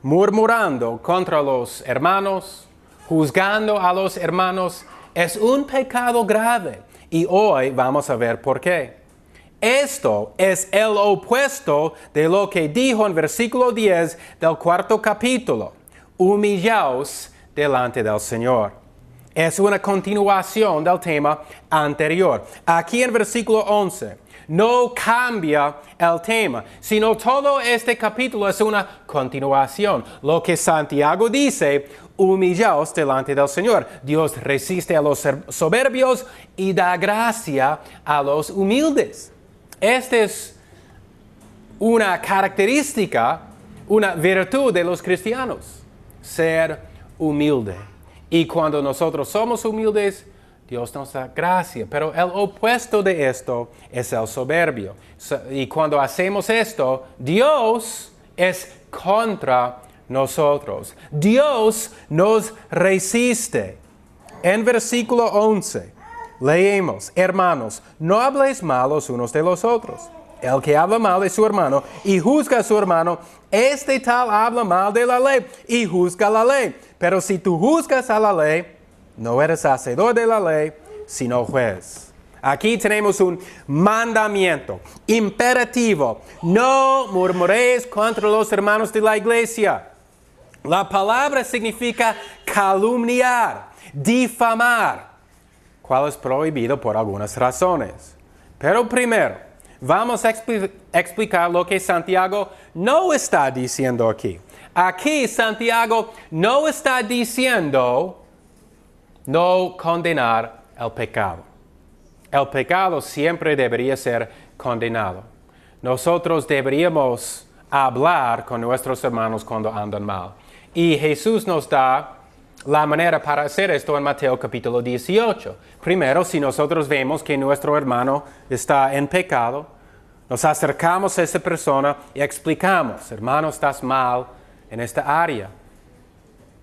Murmurando contra los hermanos, juzgando a los hermanos, es un pecado grave. Y hoy vamos a ver por qué. Esto es el opuesto de lo que dijo en versículo 10 del 4º capítulo. Humillaos delante del Señor. Es una continuación del tema anterior. Aquí en versículo 11 no cambia el tema, sino todo este capítulo es una continuación. Lo que Santiago dice, humillaos delante del Señor. Dios resiste a los soberbios y da gracia a los humildes. Esta es una característica, una virtud de los cristianos, ser humilde. Y cuando nosotros somos humildes, Dios nos da gracia. Pero el opuesto de esto es el soberbio. Y cuando hacemos esto, Dios es contra nosotros. Dios nos resiste. En versículo 11. Leemos, hermanos, no habléis mal los unos de los otros. El que habla mal de su hermano y juzga a su hermano, este tal habla mal de la ley y juzga la ley. Pero si tú juzgas a la ley, no eres hacedor de la ley, sino juez. Aquí tenemos un mandamiento imperativo. No murmuréis contra los hermanos de la iglesia. La palabra significa calumniar, difamar, cual es prohibido por algunas razones. Pero primero, vamos a explicar lo que Santiago no está diciendo aquí. Aquí Santiago no está diciendo no condenar el pecado. El pecado siempre debería ser condenado. Nosotros deberíamos hablar con nuestros hermanos cuando andan mal. Y Jesús nos da la manera para hacer esto en Mateo capítulo 18. Primero, si nosotros vemos que nuestro hermano está en pecado, nos acercamos a esa persona y explicamos, hermano, estás mal en esta área.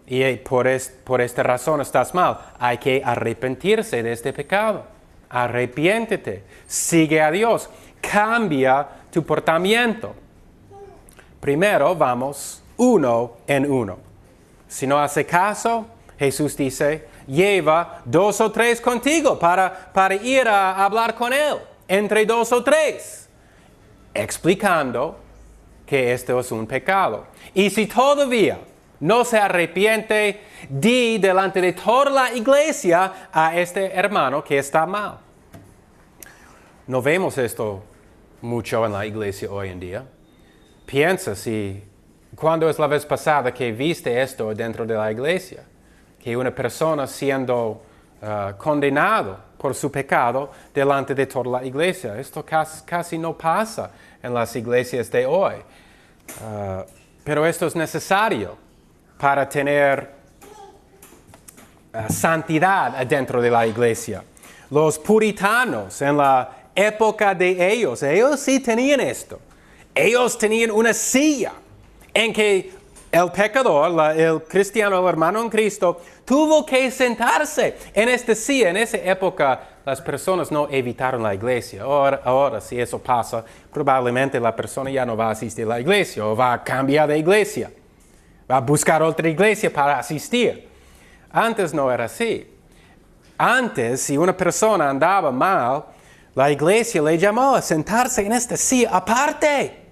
Y por esta razón estás mal. Hay que arrepentirse de este pecado. Arrepiéntete. Sigue a Dios. Cambia tu portamiento. Primero vamos uno en uno. Si no hace caso, Jesús dice, lleva 2 o 3 contigo para ir a hablar con Él, entre 2 o 3, explicando que esto es un pecado. Y si todavía no se arrepiente, di delante de toda la iglesia a este hermano que está mal. No vemos esto mucho en la iglesia hoy en día. Piensa ¿cuándo es la vez pasada que viste esto dentro de la iglesia? Que una persona siendo condenado por su pecado delante de toda la iglesia. Esto casi no pasa en las iglesias de hoy. Pero esto es necesario para tener santidad dentro de la iglesia. Los puritanos en la época de ellos sí tenían esto. Ellos tenían una silla en que el pecador, el cristiano, el hermano en Cristo, tuvo que sentarse en esta silla. En esa época las personas no evitaron la iglesia. Ahora, si eso pasa, probablemente la persona ya no va a asistir a la iglesia o va a cambiar de iglesia. Va a buscar otra iglesia para asistir. Antes no era así. Antes, si una persona andaba mal, la iglesia le llamó a sentarse en esta silla aparte.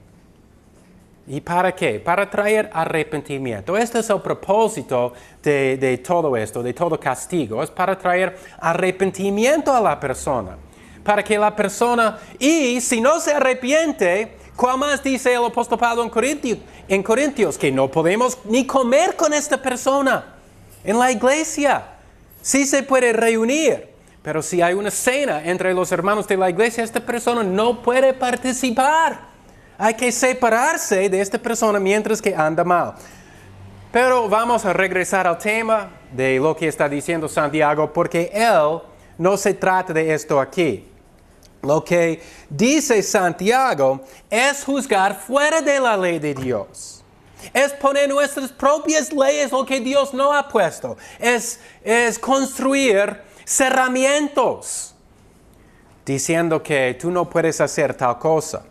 ¿Y para qué? Para traer arrepentimiento. Este es el propósito de todo esto, de todo castigo. Es para traer arrepentimiento a la persona. Para que la persona, y si no se arrepiente, ¿cuál más dice el apóstol Pablo en Corintios? Que no podemos ni comer con esta persona en la iglesia. Sí se puede reunir, pero si hay una cena entre los hermanos de la iglesia, esta persona no puede participar. Hay que separarse de esta persona mientras que anda mal. Pero vamos a regresar al tema de lo que está diciendo Santiago, porque él no se trata de esto aquí. Lo que dice Santiago es juzgar fuera de la ley de Dios. Es poner nuestras propias leyes, lo que Dios no ha puesto. Es construir cerramientos, diciendo que tú no puedes hacer tal cosa.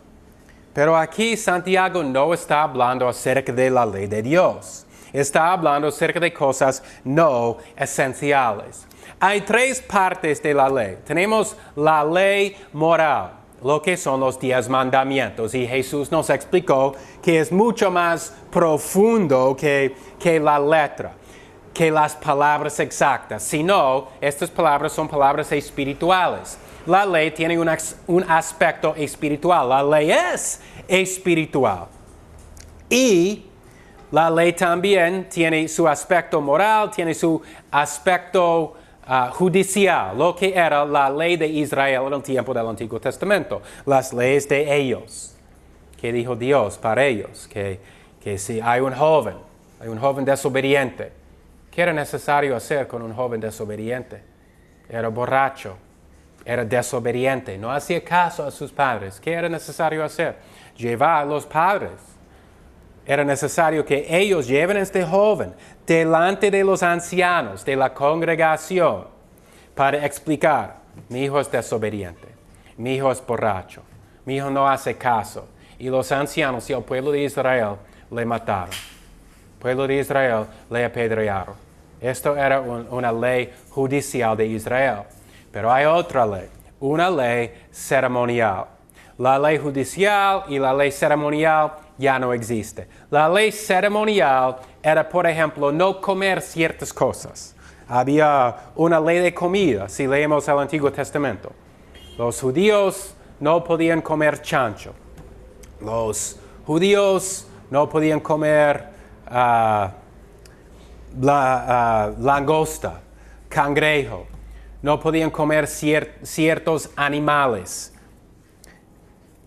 Pero aquí Santiago no está hablando acerca de la ley de Dios. Está hablando acerca de cosas no esenciales. Hay 3 partes de la ley. Tenemos la ley moral, lo que son los 10 mandamientos. Y Jesús nos explicó que es mucho más profundo que la letra, que las palabras exactas. Sino, estas palabras son palabras espirituales. La ley tiene un aspecto espiritual. La ley es espiritual. Y la ley también tiene su aspecto moral, tiene su aspecto judicial, lo que era la ley de Israel en el tiempo del Antiguo Testamento. Las leyes de ellos. ¿Qué dijo Dios para ellos? Que si hay un joven desobediente, ¿qué era necesario hacer con un joven desobediente? Era borracho. Era desobediente, no hacía caso a sus padres. ¿Qué era necesario hacer? Llevar a los padres. Era necesario que ellos lleven a este joven delante de los ancianos de la congregación para explicar, mi hijo es desobediente, mi hijo es borracho, mi hijo no hace caso. Y los ancianos y el pueblo de Israel le mataron. El pueblo de Israel le apedrearon. Esto era una ley judicial de Israel. Pero hay otra ley, una ley ceremonial. La ley judicial y la ley ceremonial ya no existe. La ley ceremonial era, por ejemplo, no comer ciertas cosas. Había una ley de comida, si leemos el Antiguo Testamento. Los judíos no podían comer chancho. Los judíos no podían comer langosta, cangrejo. No podían comer ciertos animales.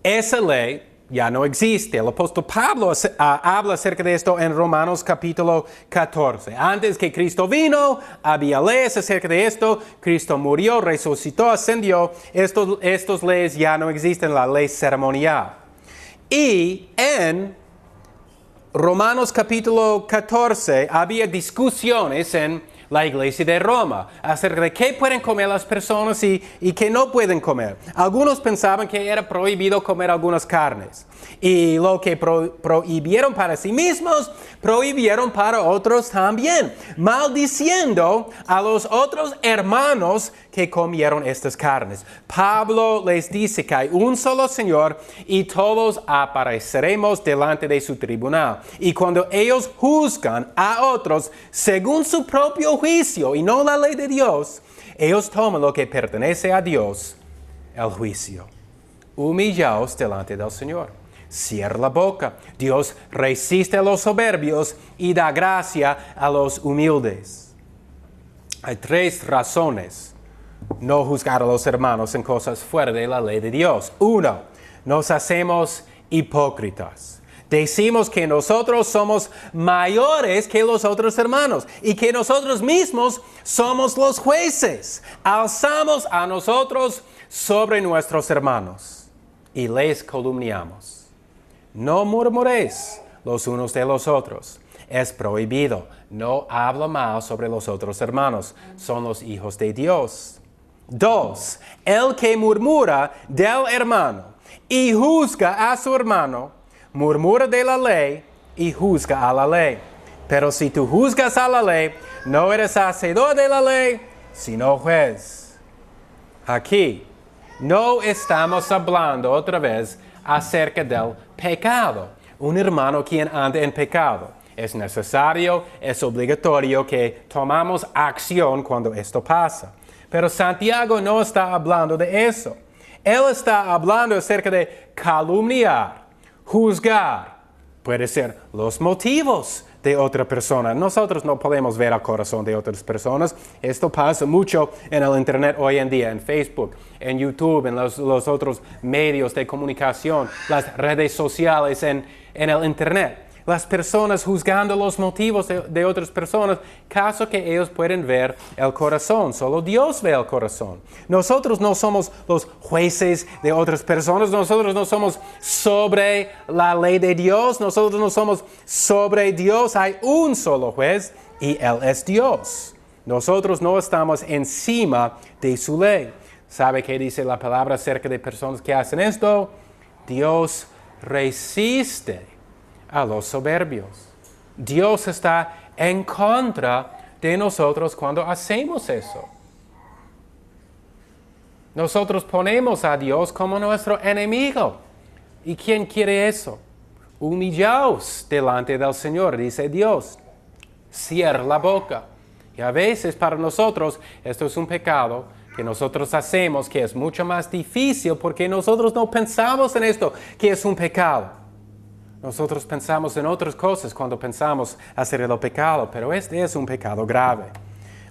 Esa ley ya no existe. El apóstol Pablo habla acerca de esto en Romanos capítulo 14. Antes que Cristo vino, había leyes acerca de esto. Cristo murió, resucitó, ascendió. Estas leyes ya no existen, la ley ceremonial. Y en Romanos capítulo 14 había discusiones en la iglesia de Roma acerca de qué pueden comer las personas y qué no pueden comer. Algunos pensaban que era prohibido comer algunas carnes. Y lo que prohibieron para sí mismos, prohibieron para otros también, maldiciendo a los otros hermanos que comieron estas carnes. Pablo les dice que hay un solo Señor y todos apareceremos delante de su tribunal. Y cuando ellos juzgan a otros según su propio juicio y no la ley de Dios, ellos toman lo que pertenece a Dios, el juicio. Humillaos delante del Señor. Cierra la boca. Dios resiste a los soberbios y da gracia a los humildes. Hay 3 razones no juzgar a los hermanos en cosas fuera de la ley de Dios. 1, nos hacemos hipócritas. Decimos que nosotros somos mayores que los otros hermanos y que nosotros mismos somos los jueces. Alzamos a nosotros sobre nuestros hermanos y les calumniamos. No murmuréis los unos de los otros. Es prohibido. No habla mal sobre los otros hermanos. Son los hijos de Dios. 2, el que murmura del hermano y juzga a su hermano, murmura de la ley y juzga a la ley. Pero si tú juzgas a la ley, no eres hacedor de la ley, sino juez. Aquí no estamos hablando otra vez acerca del pecado. Un hermano quien anda en pecado. Es necesario, es obligatorio que tomamos acción cuando esto pasa. Pero Santiago no está hablando de eso. Él está hablando acerca de calumniar, juzgar. Puede ser los motivos de otra persona. Nosotros no podemos ver el corazón de otras personas. Esto pasa mucho en el Internet hoy en día, en Facebook, en YouTube, en los otros medios de comunicación, las redes sociales, en el Internet. Las personas juzgando los motivos de otras personas, caso que ellos pueden ver el corazón. Solo Dios ve el corazón. Nosotros no somos los jueces de otras personas. Nosotros no somos sobre la ley de Dios. Nosotros no somos sobre Dios. Hay un solo juez y Él es Dios. Nosotros no estamos encima de su ley. ¿Sabe qué dice la palabra acerca de personas que hacen esto? Dios resiste a los soberbios. Dios está en contra de nosotros cuando hacemos eso. Nosotros ponemos a Dios como nuestro enemigo. ¿Y quién quiere eso? Humillaos delante del Señor, dice Dios. Cierra la boca. Y a veces para nosotros esto es un pecado que nosotros hacemos que es mucho más difícil porque nosotros no pensamos en esto, que es un pecado. Nosotros pensamos en otras cosas cuando pensamos hacer el pecado, pero este es un pecado grave.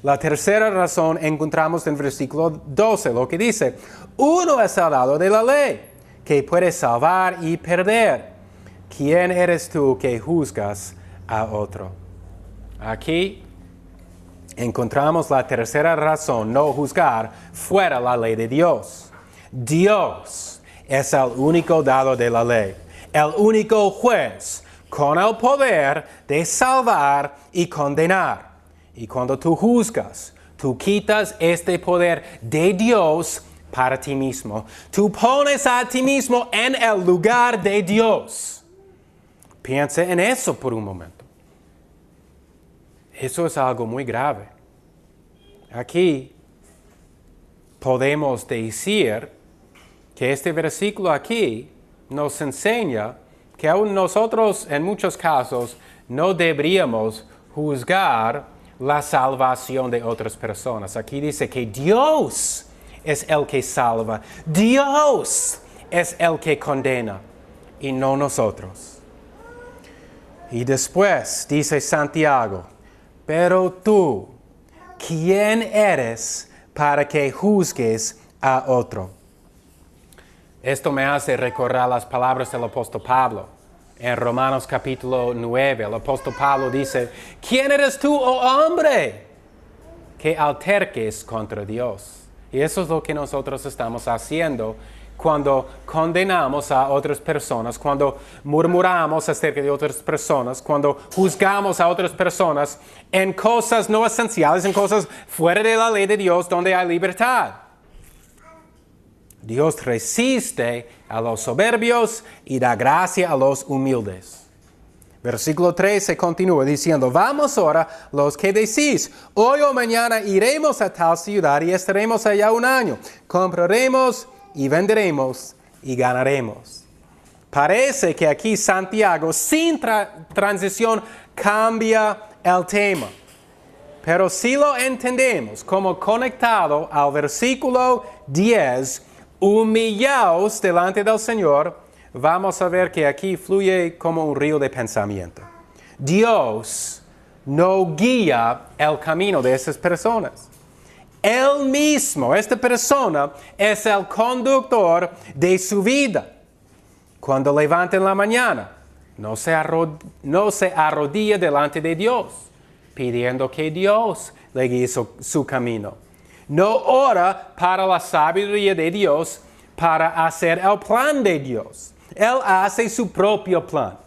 La tercera razón encontramos en versículo 12, lo que dice, uno es el lado de la ley, que puede salvar y perder. ¿Quién eres tú que juzgas a otro? Aquí encontramos la tercera razón, no juzgar fuera la ley de Dios. Dios es el único dado de la ley. El único juez con el poder de salvar y condenar. Y cuando tú juzgas, tú quitas este poder de Dios para ti mismo. Tú pones a ti mismo en el lugar de Dios. Piensa en eso por un momento. Eso es algo muy grave. Aquí podemos decir que este versículo aquí nos enseña que aún nosotros en muchos casos no deberíamos juzgar la salvación de otras personas. Aquí dice que Dios es el que salva. Dios es el que condena y no nosotros. Y después dice Santiago, pero tú, ¿quién eres para que juzgues a otro? Esto me hace recordar las palabras del apóstol Pablo. En Romanos capítulo 9, el apóstol Pablo dice, ¿quién eres tú, oh hombre, que alterques contra Dios? Y eso es lo que nosotros estamos haciendo cuando condenamos a otras personas, cuando murmuramos acerca de otras personas, cuando juzgamos a otras personas en cosas no esenciales, en cosas fuera de la ley de Dios donde hay libertad. Dios resiste a los soberbios y da gracia a los humildes. Versículo 13 continúa diciendo, vamos ahora los que decís, hoy o mañana iremos a tal ciudad y estaremos allá un año, compraremos y venderemos y ganaremos. Parece que aquí Santiago, sin transición, cambia el tema. Pero si lo entendemos como conectado al versículo 10, humillaos delante del Señor, vamos a ver que aquí fluye como un río de pensamiento. Dios no guía el camino de esas personas. Él mismo, esta persona, es el conductor de su vida. Cuando levanta en la mañana, no se arrodilla delante de Dios, pidiendo que Dios le guíe su camino. No ora para la sabiduría de Dios, para hacer el plan de Dios. Él hace su propio plan.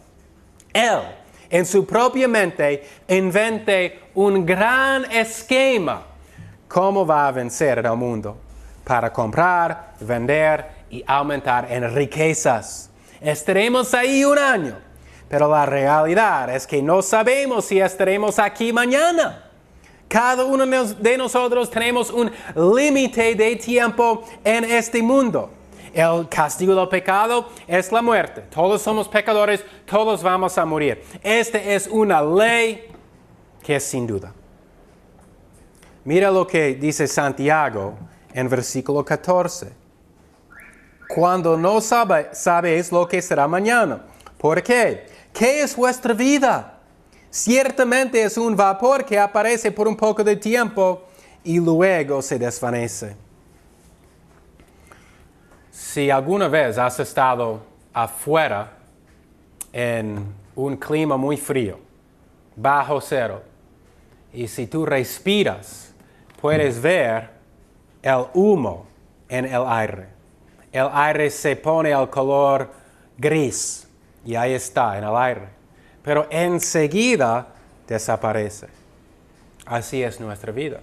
Él, en su propia mente, inventa un gran esquema cómo va a vencer en el mundo para comprar, vender y aumentar en riquezas. Estaremos ahí un año, pero la realidad es que no sabemos si estaremos aquí mañana. Cada uno de nosotros tenemos un límite de tiempo en este mundo. El castigo del pecado es la muerte. Todos somos pecadores, todos vamos a morir. Esta es una ley que es sin duda. Mira lo que dice Santiago en versículo 14. Cuando no sabéis lo que será mañana. ¿Por qué? ¿Qué es vuestra vida? Ciertamente es un vapor que aparece por un poco de tiempo y luego se desvanece. Si alguna vez has estado afuera en un clima muy frío, bajo cero, y si tú respiras, puedes ver el humo en el aire. El aire se pone al color gris y ahí está en el aire. Pero enseguida desaparece. Así es nuestra vida.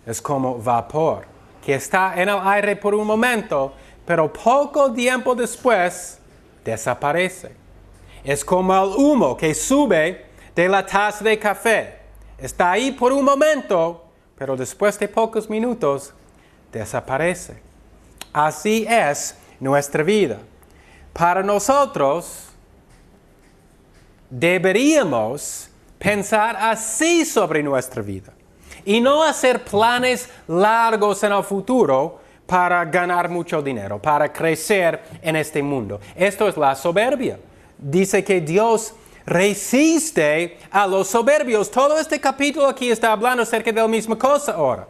Es como vapor que está en el aire por un momento, pero poco tiempo después desaparece. Es como el humo que sube de la taza de café. Está ahí por un momento, pero después de pocos minutos desaparece. Así es nuestra vida. Para nosotros, deberíamos pensar así sobre nuestra vida y no hacer planes largos en el futuro para ganar mucho dinero, para crecer en este mundo. Esto es la soberbia. Dice que Dios resiste a los soberbios. Todo este capítulo aquí está hablando acerca de la misma cosa ahora.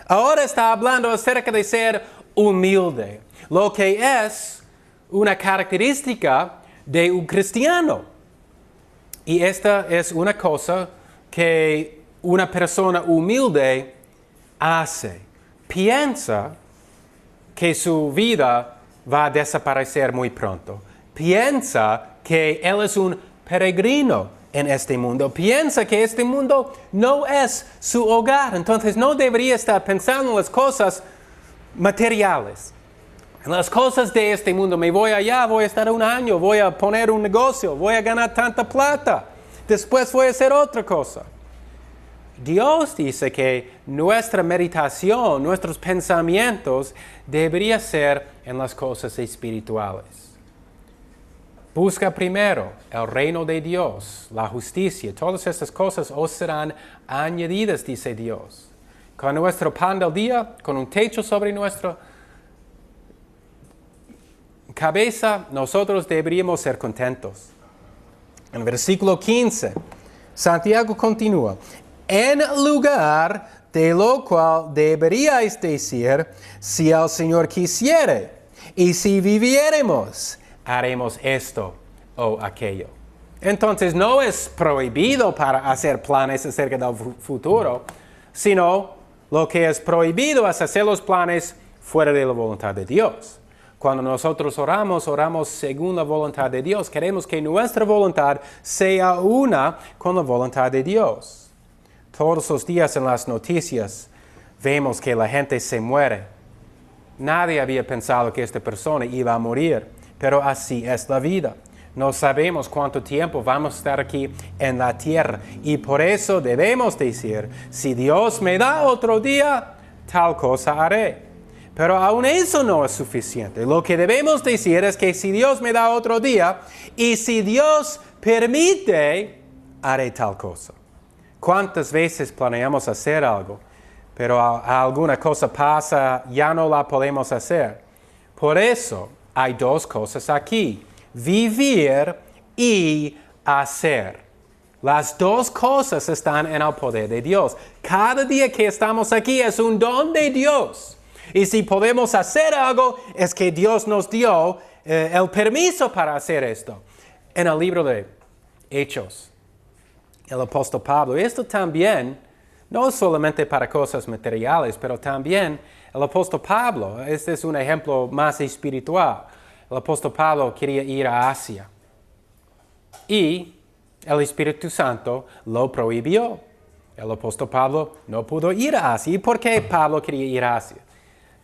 Ahora está hablando acerca de ser humilde, lo que es una característica de un cristiano. Y esta es una cosa que una persona humilde hace. Piensa que su vida va a desaparecer muy pronto. Piensa que él es un peregrino en este mundo. Piensa que este mundo no es su hogar. Entonces no debería estar pensando en las cosas materiales. En las cosas de este mundo. Me voy allá, voy a estar un año, voy a poner un negocio, voy a ganar tanta plata. Después voy a hacer otra cosa. Dios dice que nuestra meditación, nuestros pensamientos debería ser en las cosas espirituales. Busca primero el reino de Dios, la justicia. Todas estas cosas os serán añadidas, dice Dios. Con nuestro pan del día, con un techo sobre nuestra cabeza, nosotros deberíamos ser contentos. En versículo 15, Santiago continúa. En lugar de lo cual deberíais decir, si el Señor quisiere, y si viviéremos, haremos esto o aquello. Entonces no es prohibido para hacer planes acerca del futuro, sino lo que es prohibido es hacer los planes fuera de la voluntad de Dios. Cuando nosotros oramos, oramos según la voluntad de Dios. Queremos que nuestra voluntad sea una con la voluntad de Dios. Todos los días en las noticias vemos que la gente se muere. Nadie había pensado que esta persona iba a morir, pero así es la vida. No sabemos cuánto tiempo vamos a estar aquí en la tierra y por eso debemos decir, si Dios me da otro día, tal cosa haré. Pero aún eso no es suficiente. Lo que debemos decir es que si Dios me da otro día y si Dios permite, haré tal cosa. ¿Cuántas veces planeamos hacer algo, pero alguna cosa pasa, ya no la podemos hacer? Por eso hay dos cosas aquí, vivir y hacer. Las dos cosas están en el poder de Dios. Cada día que estamos aquí es un don de Dios. Y si podemos hacer algo, es que Dios nos dio el permiso para hacer esto. En el libro de Hechos, el apóstol Pablo, esto también, no solamente para cosas materiales, pero también el apóstol Pablo, este es un ejemplo más espiritual. El apóstol Pablo quería ir a Asia. Y el Espíritu Santo lo prohibió. El apóstol Pablo no pudo ir a Asia. ¿Y por qué Pablo quería ir a Asia?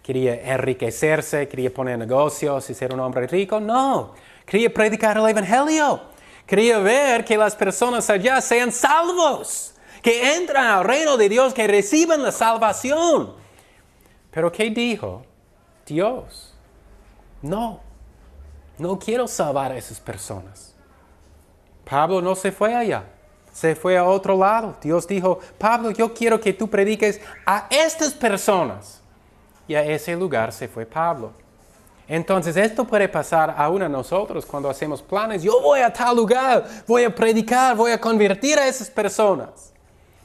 ¿Quería enriquecerse? ¿Quería poner negocios y ser un hombre rico? No. Quería predicar el Evangelio. Quería ver que las personas allá sean salvos. Que entran al reino de Dios, que reciban la salvación. ¿Pero qué dijo Dios? No quiero salvar a esas personas. Pablo no se fue allá. Se fue a otro lado. Dios dijo, Pablo, yo quiero que tú prediques a estas personas. Y a ese lugar se fue Pablo. Entonces, esto puede pasar aún a nosotros cuando hacemos planes. Yo voy a tal lugar, voy a predicar, voy a convertir a esas personas.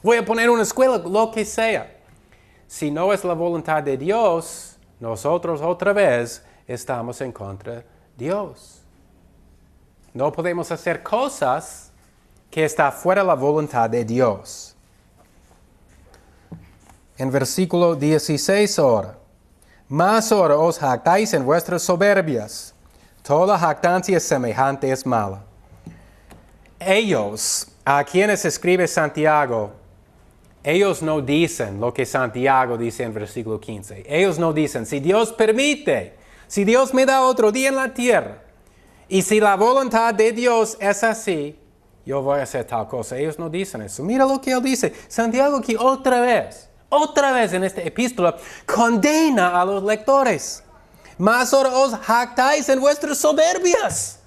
Voy a poner una escuela, lo que sea. Si no es la voluntad de Dios, nosotros otra vez estamos en contra de Dios. No podemos hacer cosas que están fuera de la voluntad de Dios. En versículo 16 ahora. Mas ahora os jactáis en vuestras soberbias. Toda jactancia semejante es mala. Ellos, a quienes escribe Santiago, ellos no dicen lo que Santiago dice en versículo 15. Ellos no dicen, si Dios permite, si Dios me da otro día en la tierra, y si la voluntad de Dios es así, yo voy a hacer tal cosa. Ellos no dicen eso. Mira lo que él dice. Santiago aquí otra vez en esta epístola, condena a los lectores. Mas ahora os jactáis en vuestras soberbias.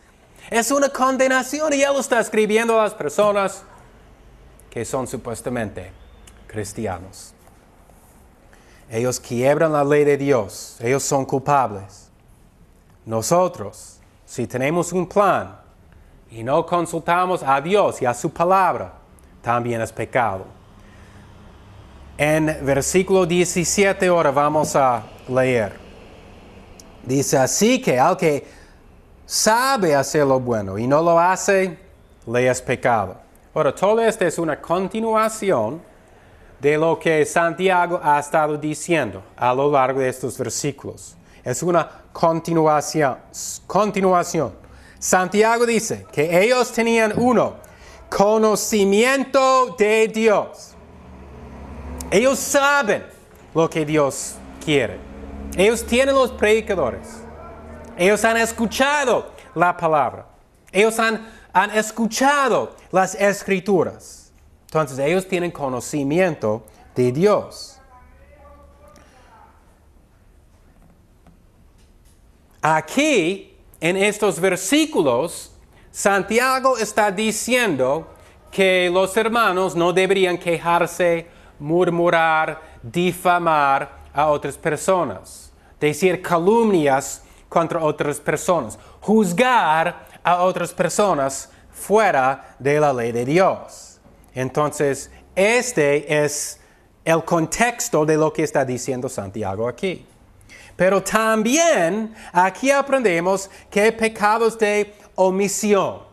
Es una condenación y él está escribiendo a las personas que son supuestamente cristianos. Ellos quiebran la ley de Dios. Ellos son culpables. Nosotros, si tenemos un plan y no consultamos a Dios y a su palabra, también es pecado. En versículo 17 ahora vamos a leer. Dice, así que al que sabe hacer lo bueno y no lo hace, le es pecado. Ahora, todo esto es una continuación de lo que Santiago ha estado diciendo a lo largo de estos versículos. Es una continuación. Santiago dice que ellos tenían conocimiento de Dios. Ellos saben lo que Dios quiere. Ellos tienen los predicadores. Ellos han escuchado la palabra. Ellos han escuchado las escrituras. Entonces ellos tienen conocimiento de Dios. Aquí, en estos versículos, Santiago está diciendo que los hermanos no deberían quejarse, murmurar, difamar a otras personas, decir calumnias contra otras personas, juzgar a otras personas fuera de la ley de Dios. Entonces, este es el contexto de lo que está diciendo Santiago aquí. Pero también aquí aprendemos que hay pecados de omisión.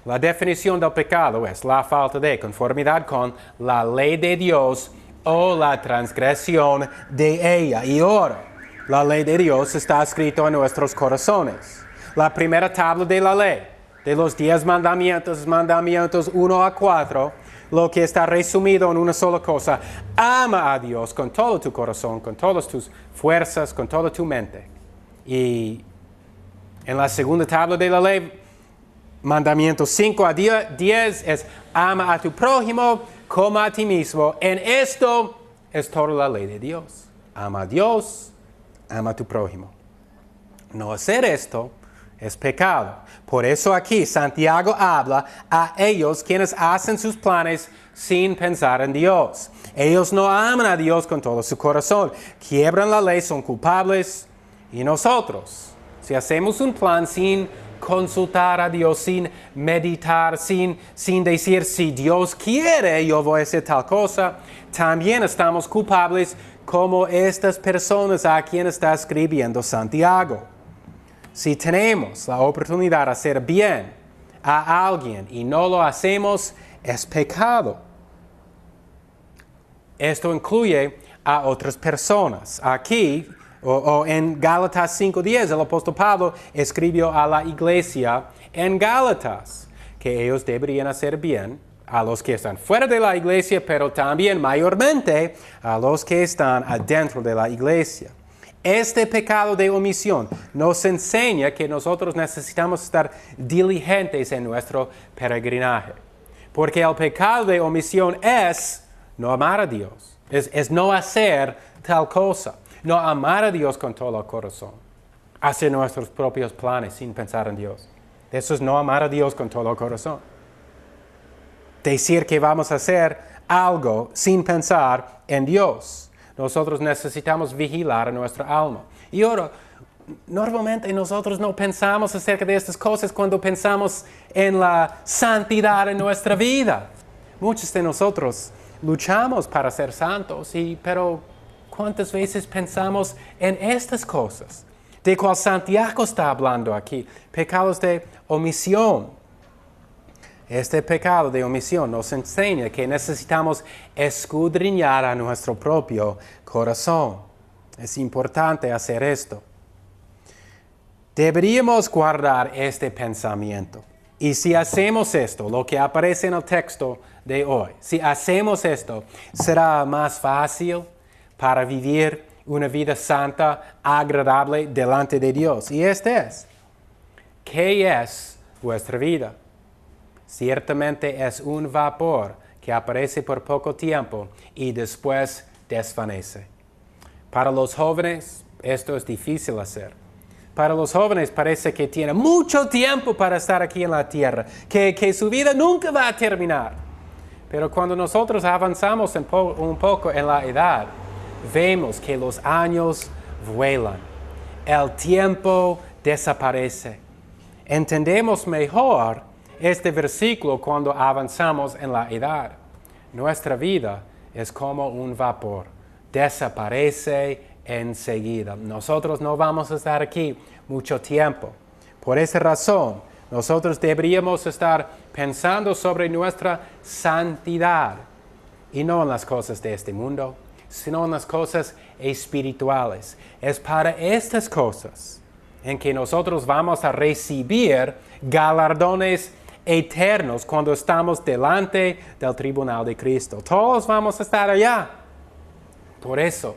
La definición del pecado es la falta de conformidad con la ley de Dios o la transgresión de ella. Y ahora, La ley de Dios está escrita en nuestros corazones. La primera tabla de la ley, de los 10 mandamientos 1 a 4, lo que está resumido en una sola cosa: ama a Dios con todo tu corazón, con todas tus fuerzas, con toda tu mente. Y en la segunda tabla de la ley, mandamientos 5 a 10 es: ama a tu prójimo como a ti mismo. En esto es toda la ley de Dios. Ama a Dios, ama a tu prójimo. No hacer esto es pecado. Por eso aquí Santiago habla a ellos quienes hacen sus planes sin pensar en Dios. Ellos no aman a Dios con todo su corazón. Quiebran la ley, son culpables. Y nosotros, si hacemos un plan sin consultar a Dios, sin meditar, sin decir: si Dios quiere, yo voy a hacer tal cosa, también estamos culpables como estas personas a quien está escribiendo Santiago. Si tenemos la oportunidad de hacer bien a alguien y no lo hacemos, es pecado. Esto incluye a otras personas. Aquí, o en Gálatas 5:10, el apóstol Pablo escribió a la iglesia en Gálatas que ellos deberían hacer bien a los que están fuera de la iglesia, pero también mayormente a los que están adentro de la iglesia. Este pecado de omisión nos enseña que nosotros necesitamos estar diligentes en nuestro peregrinaje. Porque el pecado de omisión es no amar a Dios, es no hacer tal cosa, no amar a Dios con todo el corazón, hacer nuestros propios planes sin pensar en Dios. Eso es no amar a Dios con todo el corazón. Decir que vamos a hacer algo sin pensar en Dios. Nosotros necesitamos vigilar nuestra alma. Y ahora, normalmente nosotros no pensamos acerca de estas cosas cuando pensamos en la santidad en nuestra vida. Muchos de nosotros luchamos para ser santos, pero ¿cuántas veces pensamos en estas cosas? De cual Santiago está hablando aquí, pecados de omisión. Este pecado de omisión nos enseña que necesitamos escudriñar a nuestro propio corazón. Es importante hacer esto. Deberíamos guardar este pensamiento. Y si hacemos esto, lo que aparece en el texto de hoy, si hacemos esto, será más fácil para vivir una vida santa, agradable delante de Dios. Y ¿qué es vuestra vida? Ciertamente es un vapor que aparece por poco tiempo y después desvanece. Para los jóvenes esto es difícil hacer. Para los jóvenes parece que tienen mucho tiempo para estar aquí en la tierra, que su vida nunca va a terminar. Pero cuando nosotros avanzamos un poco en la edad, vemos que los años vuelan, el tiempo desaparece. Entendemos mejor este versículo cuando avanzamos en la edad. Nuestra vida es como un vapor, desaparece enseguida. Nosotros no vamos a estar aquí mucho tiempo. Por esa razón, nosotros deberíamos estar pensando sobre nuestra santidad y no en las cosas de este mundo, sino en las cosas espirituales. Es para estas cosas en que nosotros vamos a recibir galardones eternos cuando estamos delante del tribunal de Cristo. Todos vamos a estar allá. Por eso,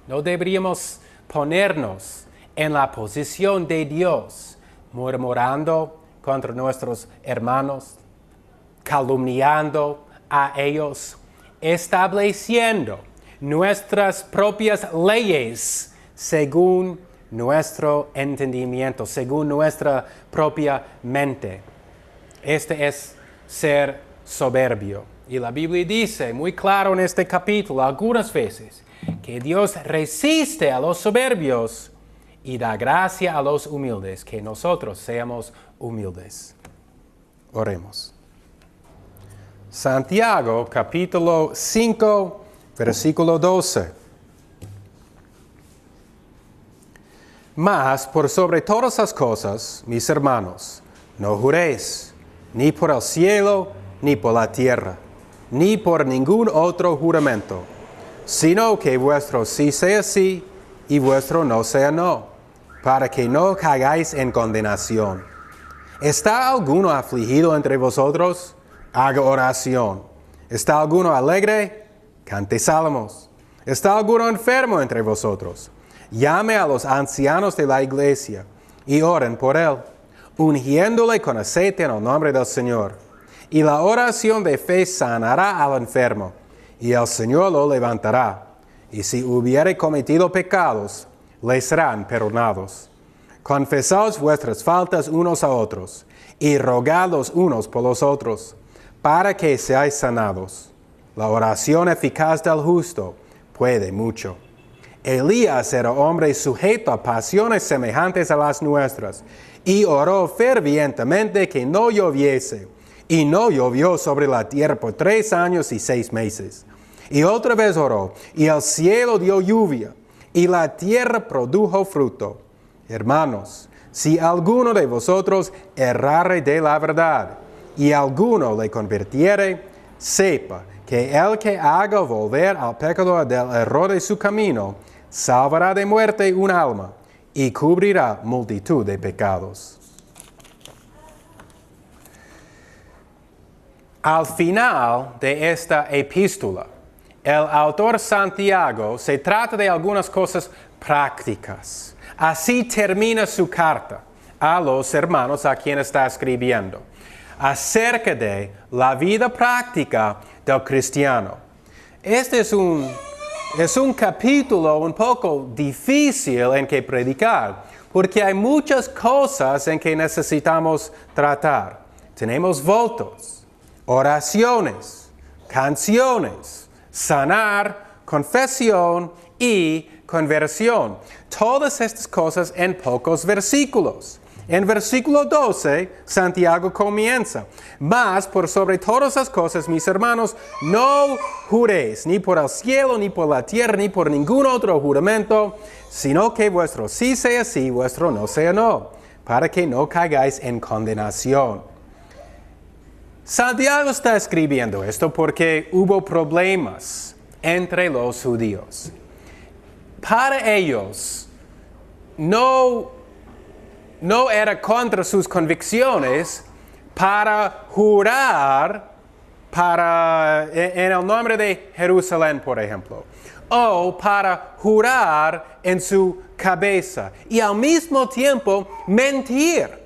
no deberíamos ponernos en la posición de Dios, murmurando contra nuestros hermanos, calumniando a ellos, estableciendo nuestras propias leyes según nuestro entendimiento, según nuestra propia mente. Este es ser soberbio. Y la Biblia dice muy claro en este capítulo algunas veces que Dios resiste a los soberbios y da gracia a los humildes, que nosotros seamos humildes. Oremos. Santiago capítulo 5, versículo 12. Mas por sobre todas las cosas, mis hermanos, no juréis, ni por el cielo, ni por la tierra, ni por ningún otro juramento, sino que vuestro sí sea sí y vuestro no sea no, para que no caigáis en condenación. ¿Está alguno afligido entre vosotros? Haga oración. ¿Está alguno alegre? Cante salmos. ¿Está alguno enfermo entre vosotros? Llame a los ancianos de la iglesia y oren por él, ungiéndole con aceite en el nombre del Señor. Y la oración de fe sanará al enfermo, y el Señor lo levantará. Y si hubiere cometido pecados, le serán perdonados. Confesaos vuestras faltas unos a otros, y rogad los unos por los otros, para que seáis sanados. La oración eficaz del justo puede mucho. Elías era hombre sujeto a pasiones semejantes a las nuestras, y oró fervientemente que no lloviese, y no llovió sobre la tierra por 3 años y 6 meses. Y otra vez oró, y el cielo dio lluvia, y la tierra produjo fruto. Hermanos, si alguno de vosotros errare de la verdad, y alguno le convirtiere, sepa que el que haga volver al pecador del error de su camino, salvará de muerte un alma, y cubrirá multitud de pecados. Al final de esta epístola, el autor Santiago se trata de algunas cosas prácticas. Así termina su carta a los hermanos a quien está escribiendo, acerca de la vida práctica del cristiano. Este es un capítulo un poco difícil en que predicar, porque hay muchas cosas en que necesitamos tratar. Tenemos votos, oraciones, canciones, sanar, confesión y conversión. Todas estas cosas en pocos versículos. En versículo 12, Santiago comienza: mas por sobre todas las cosas, mis hermanos, no juréis ni por el cielo, ni por la tierra, ni por ningún otro juramento, sino que vuestro sí sea sí, vuestro no sea no, para que no caigáis en condenación. Santiago está escribiendo esto porque hubo problemas entre los judíos. Para ellos, no era contra sus convicciones para jurar en el nombre de Jerusalén, por ejemplo, o para jurar en su cabeza y al mismo tiempo mentir.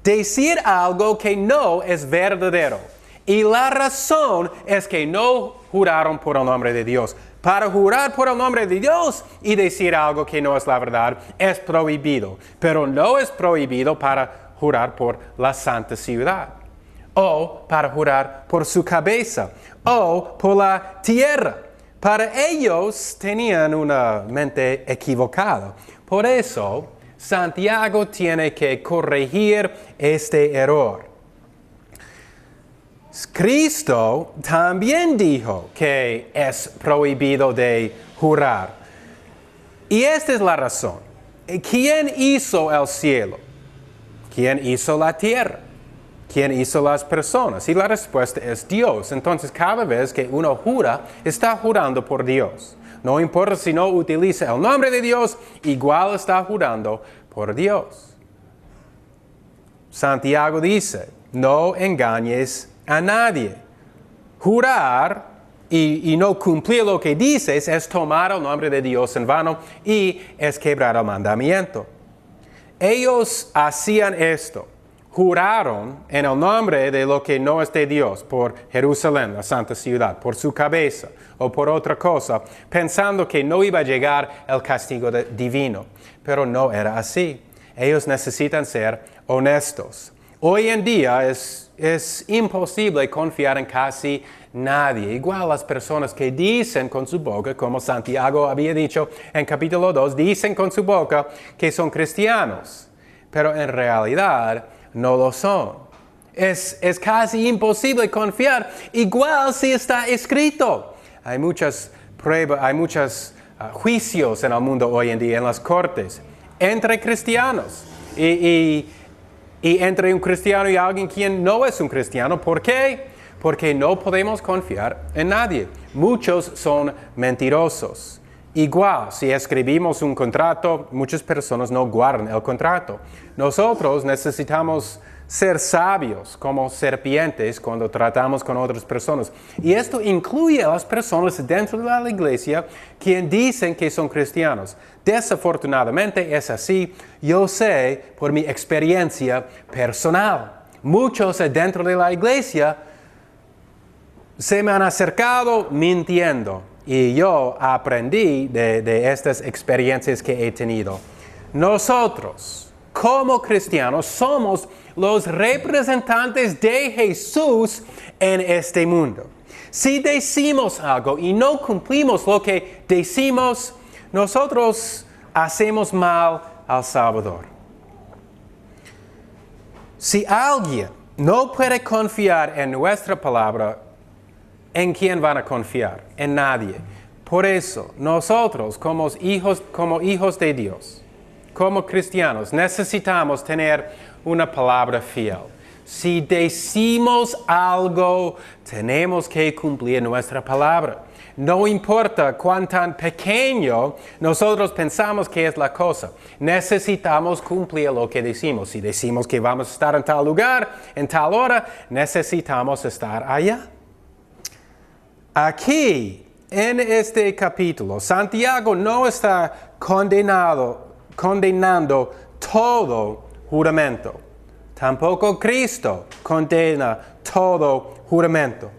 Decir algo que no es verdadero. Y la razón es que no juraron por el nombre de Dios. Para jurar por el nombre de Dios y decir algo que no es la verdad es prohibido. Pero no es prohibido para jurar por la santa ciudad. O para jurar por su cabeza. O por la tierra. Para ellos tenían una mente equivocada. Por eso Santiago tiene que corregir este error. Cristo también dijo que es prohibido de jurar. Y esta es la razón. ¿Quién hizo el cielo? ¿Quién hizo la tierra? ¿Quién hizo las personas? Y la respuesta es Dios. Entonces, cada vez que uno jura, está jurando por Dios. No importa si no utiliza el nombre de Dios, igual está jurando por Dios. Santiago dice, no engañes a nadie. Jurar y no cumplir lo que dices es tomar el nombre de Dios en vano y es quebrar el mandamiento. Ellos hacían esto. Juraron en el nombre de lo que no es de Dios, por Jerusalén, la santa ciudad, por su cabeza o por otra cosa, pensando que no iba a llegar el castigo divino. Pero no era así. Ellos necesitan ser honestos. Hoy en día es imposible confiar en casi nadie. Igual las personas que dicen con su boca, como Santiago había dicho en capítulo 2, dicen con su boca que son cristianos, pero en realidad no lo son. Es casi imposible confiar, igual si está escrito. Hay muchas pruebas, hay muchos juicios en el mundo hoy en día, en las cortes, entre cristianos y entre un cristiano y alguien quien no es un cristiano. ¿Por qué? Porque no podemos confiar en nadie. Muchos son mentirosos. Igual, si escribimos un contrato, muchas personas no guardan el contrato. Nosotros necesitamos ser sabios como serpientes cuando tratamos con otras personas. Y esto incluye a las personas dentro de la iglesia que dicen que son cristianos. Desafortunadamente es así. Yo sé por mi experiencia personal. Muchos dentro de la iglesia se me han acercado mintiendo. Y yo aprendí de estas experiencias que he tenido. Nosotros, como cristianos, somos los representantes de Jesús en este mundo. Si decimos algo y no cumplimos lo que decimos, nosotros hacemos mal al Salvador. Si alguien no puede confiar en nuestra palabra, ¿en quién van a confiar? En nadie. Por eso, nosotros como hijos de Dios, como cristianos, necesitamos tener una palabra fiel. Si decimos algo, tenemos que cumplir nuestra palabra. No importa cuán tan pequeño nosotros pensamos que es la cosa. Necesitamos cumplir lo que decimos. Si decimos que vamos a estar en tal lugar, en tal hora, necesitamos estar allá. Aquí, en este capítulo, Santiago no está condenando todo juramento. Tampoco Cristo condena todo juramento.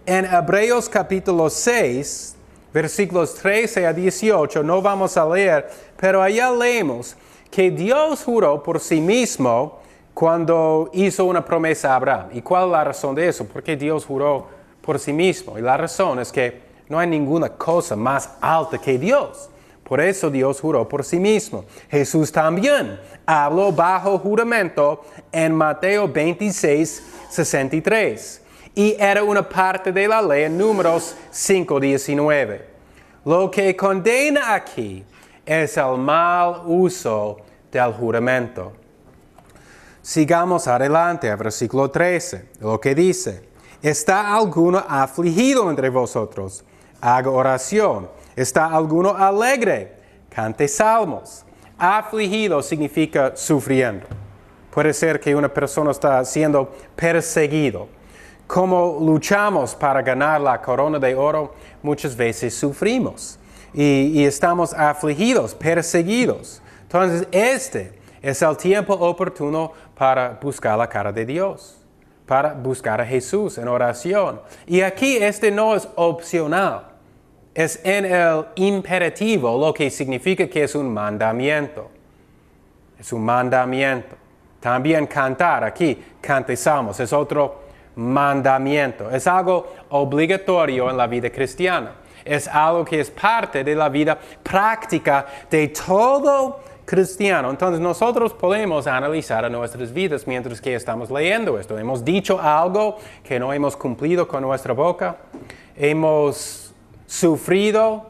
En Hebreos capítulo 6, versículos 13 a 18, no vamos a leer, pero allá leemos que Dios juró por sí mismo cuando hizo una promesa a Abraham. ¿Y cuál es la razón de eso? Porque Dios juró por sí mismo. Y la razón es que no hay ninguna cosa más alta que Dios. Por eso Dios juró por sí mismo. Jesús también habló bajo juramento en Mateo 26, 63. Y era una parte de la ley en Números 5, 19. Lo que condena aquí es el mal uso del juramento. Sigamos adelante al versículo 13. Lo que dice: ¿está alguno afligido entre vosotros? Haga oración. ¿Está alguno alegre? Cante salmos. Afligido significa sufriendo. Puede ser que una persona está siendo perseguido. Como luchamos para ganar la corona de oro, muchas veces sufrimos. Y estamos afligidos, perseguidos. Entonces, este es el tiempo oportuno para buscar la cara de Dios, para buscar a Jesús en oración. Y aquí este no es opcional, es en el imperativo, lo que significa que es un mandamiento. Es un mandamiento. También cantar aquí, cante salmos, es otro mandamiento. Es algo obligatorio en la vida cristiana. Es algo que es parte de la vida práctica de todo cristiano. Entonces nosotros podemos analizar nuestras vidas mientras que estamos leyendo esto. Hemos dicho algo que no hemos cumplido con nuestra boca. Hemos sufrido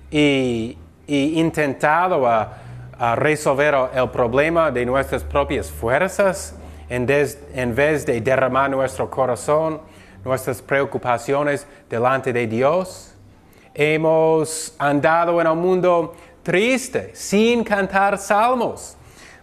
y intentado a resolver el problema de nuestras propias fuerzas en vez de derramar nuestro corazón, nuestras preocupaciones delante de Dios. Hemos andado en el mundo triste, sin cantar salmos.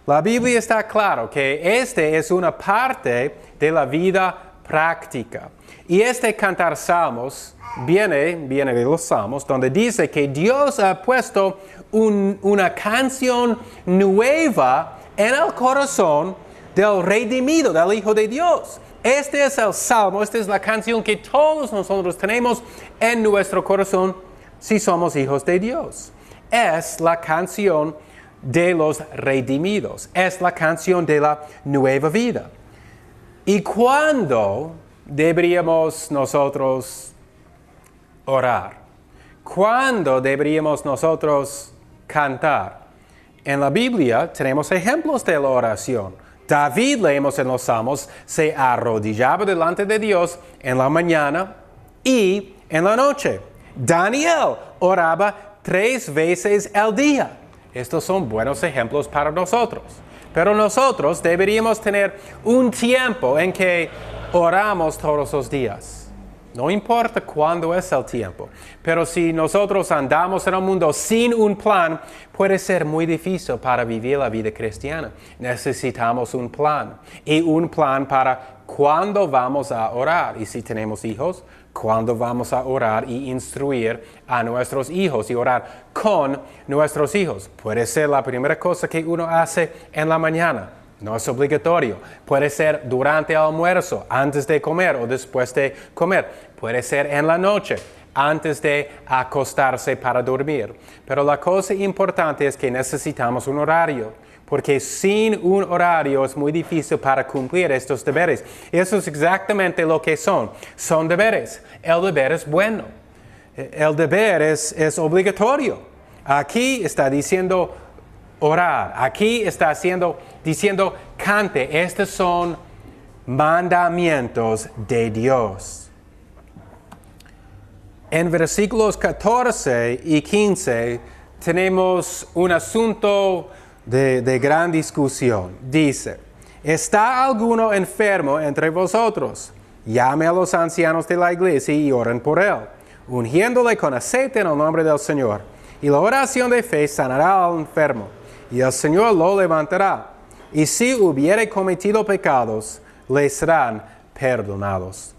La Biblia está claro que este es una parte de la vida práctica. Y este cantar salmos viene de los salmos, donde dice que Dios ha puesto una canción nueva en el corazón del redimido, del Hijo de Dios. Este es el salmo, esta es la canción que todos nosotros tenemos en nuestro corazón si somos hijos de Dios. Es la canción de los redimidos, es la canción de la nueva vida. ¿Y cuándo deberíamos nosotros orar? ¿Cuándo deberíamos nosotros cantar? En la Biblia tenemos ejemplos de la oración. David, leemos en los Salmos, se arrodillaba delante de Dios en la mañana y en la noche. Daniel oraba 3 veces al día. Estos son buenos ejemplos para nosotros. Pero nosotros deberíamos tener un tiempo en que oramos todos los días. No importa cuándo es el tiempo. Pero si nosotros andamos en el mundo sin un plan, puede ser muy difícil para vivir la vida cristiana. Necesitamos un plan. Y un plan para cuándo vamos a orar. Y si tenemos hijos, cuándo vamos a orar y instruir a nuestros hijos y orar con nuestros hijos. Puede ser la primera cosa que uno hace en la mañana. No es obligatorio. Puede ser durante el almuerzo, antes de comer o después de comer. Puede ser en la noche, antes de acostarse para dormir. Pero la cosa importante es que necesitamos un horario, porque sin un horario es muy difícil para cumplir estos deberes. Eso es exactamente lo que son. Son deberes. El deber es bueno. El deber es obligatorio. Aquí está diciendo orar. Aquí está diciendo cante. Estos son mandamientos de Dios. En versículos 14 y 15 tenemos un asunto de gran discusión. Dice, ¿está alguno enfermo entre vosotros? Llame a los ancianos de la iglesia y oren por él, ungiéndole con aceite en el nombre del Señor. Y la oración de fe sanará al enfermo, y el Señor lo levantará. Y si hubiere cometido pecados, le serán perdonados.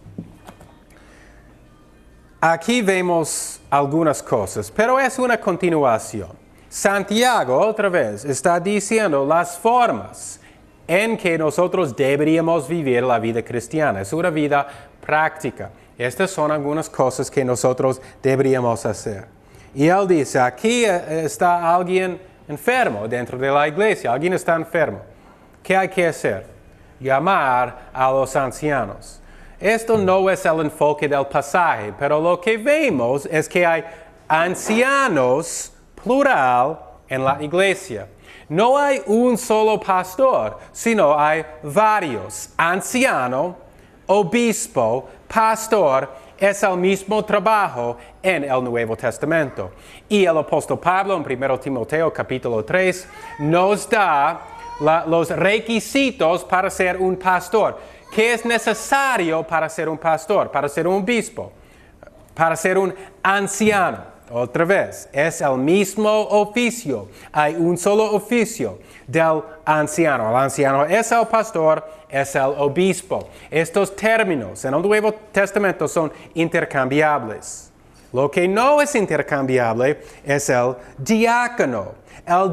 Aquí vemos algunas cosas, pero es una continuación. Santiago, otra vez, está diciendo las formas en que nosotros deberíamos vivir la vida cristiana. Es una vida práctica. Estas son algunas cosas que nosotros deberíamos hacer. Y él dice, aquí está alguien enfermo dentro de la iglesia. Alguien está enfermo. ¿Qué hay que hacer? Llamar a los ancianos. Esto no es el enfoque del pasaje, pero lo que vemos es que hay ancianos, plural, en la iglesia. No hay un solo pastor, sino hay varios. Anciano, obispo, pastor, es el mismo trabajo en el Nuevo Testamento. Y el apóstol Pablo en 1 Timoteo capítulo 3 nos da los requisitos para ser un pastor. ¿Qué es necesario para ser un pastor, para ser un obispo, para ser un anciano? Otra vez, es el mismo oficio. Hay un solo oficio del anciano. El anciano es el pastor, es el obispo. Estos términos en el Nuevo Testamento son intercambiables. Lo que no es intercambiable es el diácono. El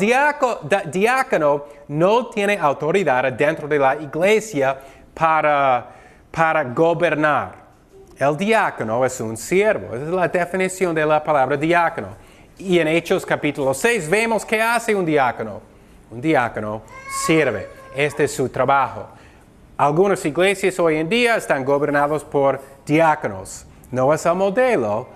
diácono no tiene autoridad dentro de la iglesia para gobernar. El diácono es un siervo. Esa es la definición de la palabra diácono. Y en Hechos capítulo 6 vemos qué hace un diácono. Un diácono sirve. Este es su trabajo. Algunas iglesias hoy en día están gobernadas por diáconos. No es el modelo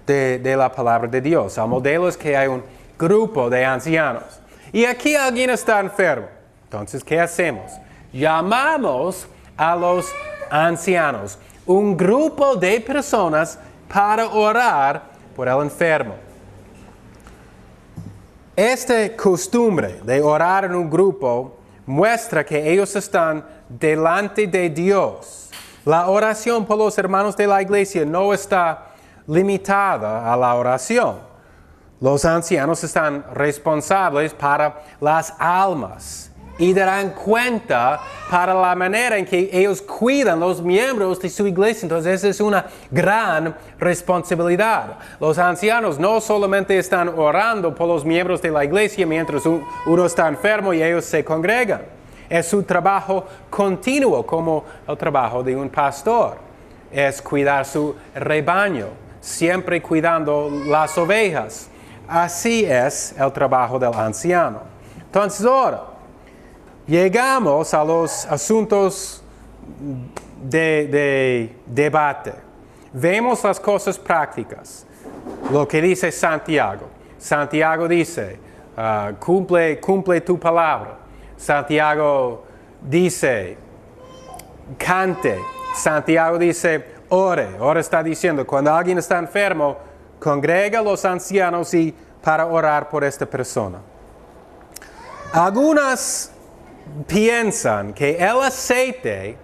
de la palabra de Dios. El modelo es que hay un grupo de ancianos. Y aquí alguien está enfermo. Entonces, ¿qué hacemos? Llamamos a los ancianos, un grupo de personas para orar por el enfermo. Esta costumbre de orar en un grupo muestra que ellos están delante de Dios. La oración por los hermanos de la iglesia no está limitada a la oración. Los ancianos están responsables para las almas y darán cuenta para la manera en que ellos cuidan los miembros de su iglesia. Entonces, esa es una gran responsabilidad. Los ancianos no solamente están orando por los miembros de la iglesia mientras uno está enfermo y ellos se congregan. Es su trabajo continuo, como el trabajo de un pastor. Es cuidar su rebaño, siempre cuidando las ovejas. Así es el trabajo del anciano. Entonces, ahora, llegamos a los asuntos de debate. Vemos las cosas prácticas. Lo que dice Santiago. Santiago dice, cumple tu palabra. Santiago dice, cante. Santiago dice, ore. Ahora está diciendo, cuando alguien está enfermo, congrega a los ancianos y para orar por esta persona. Algunas piensan que el aceite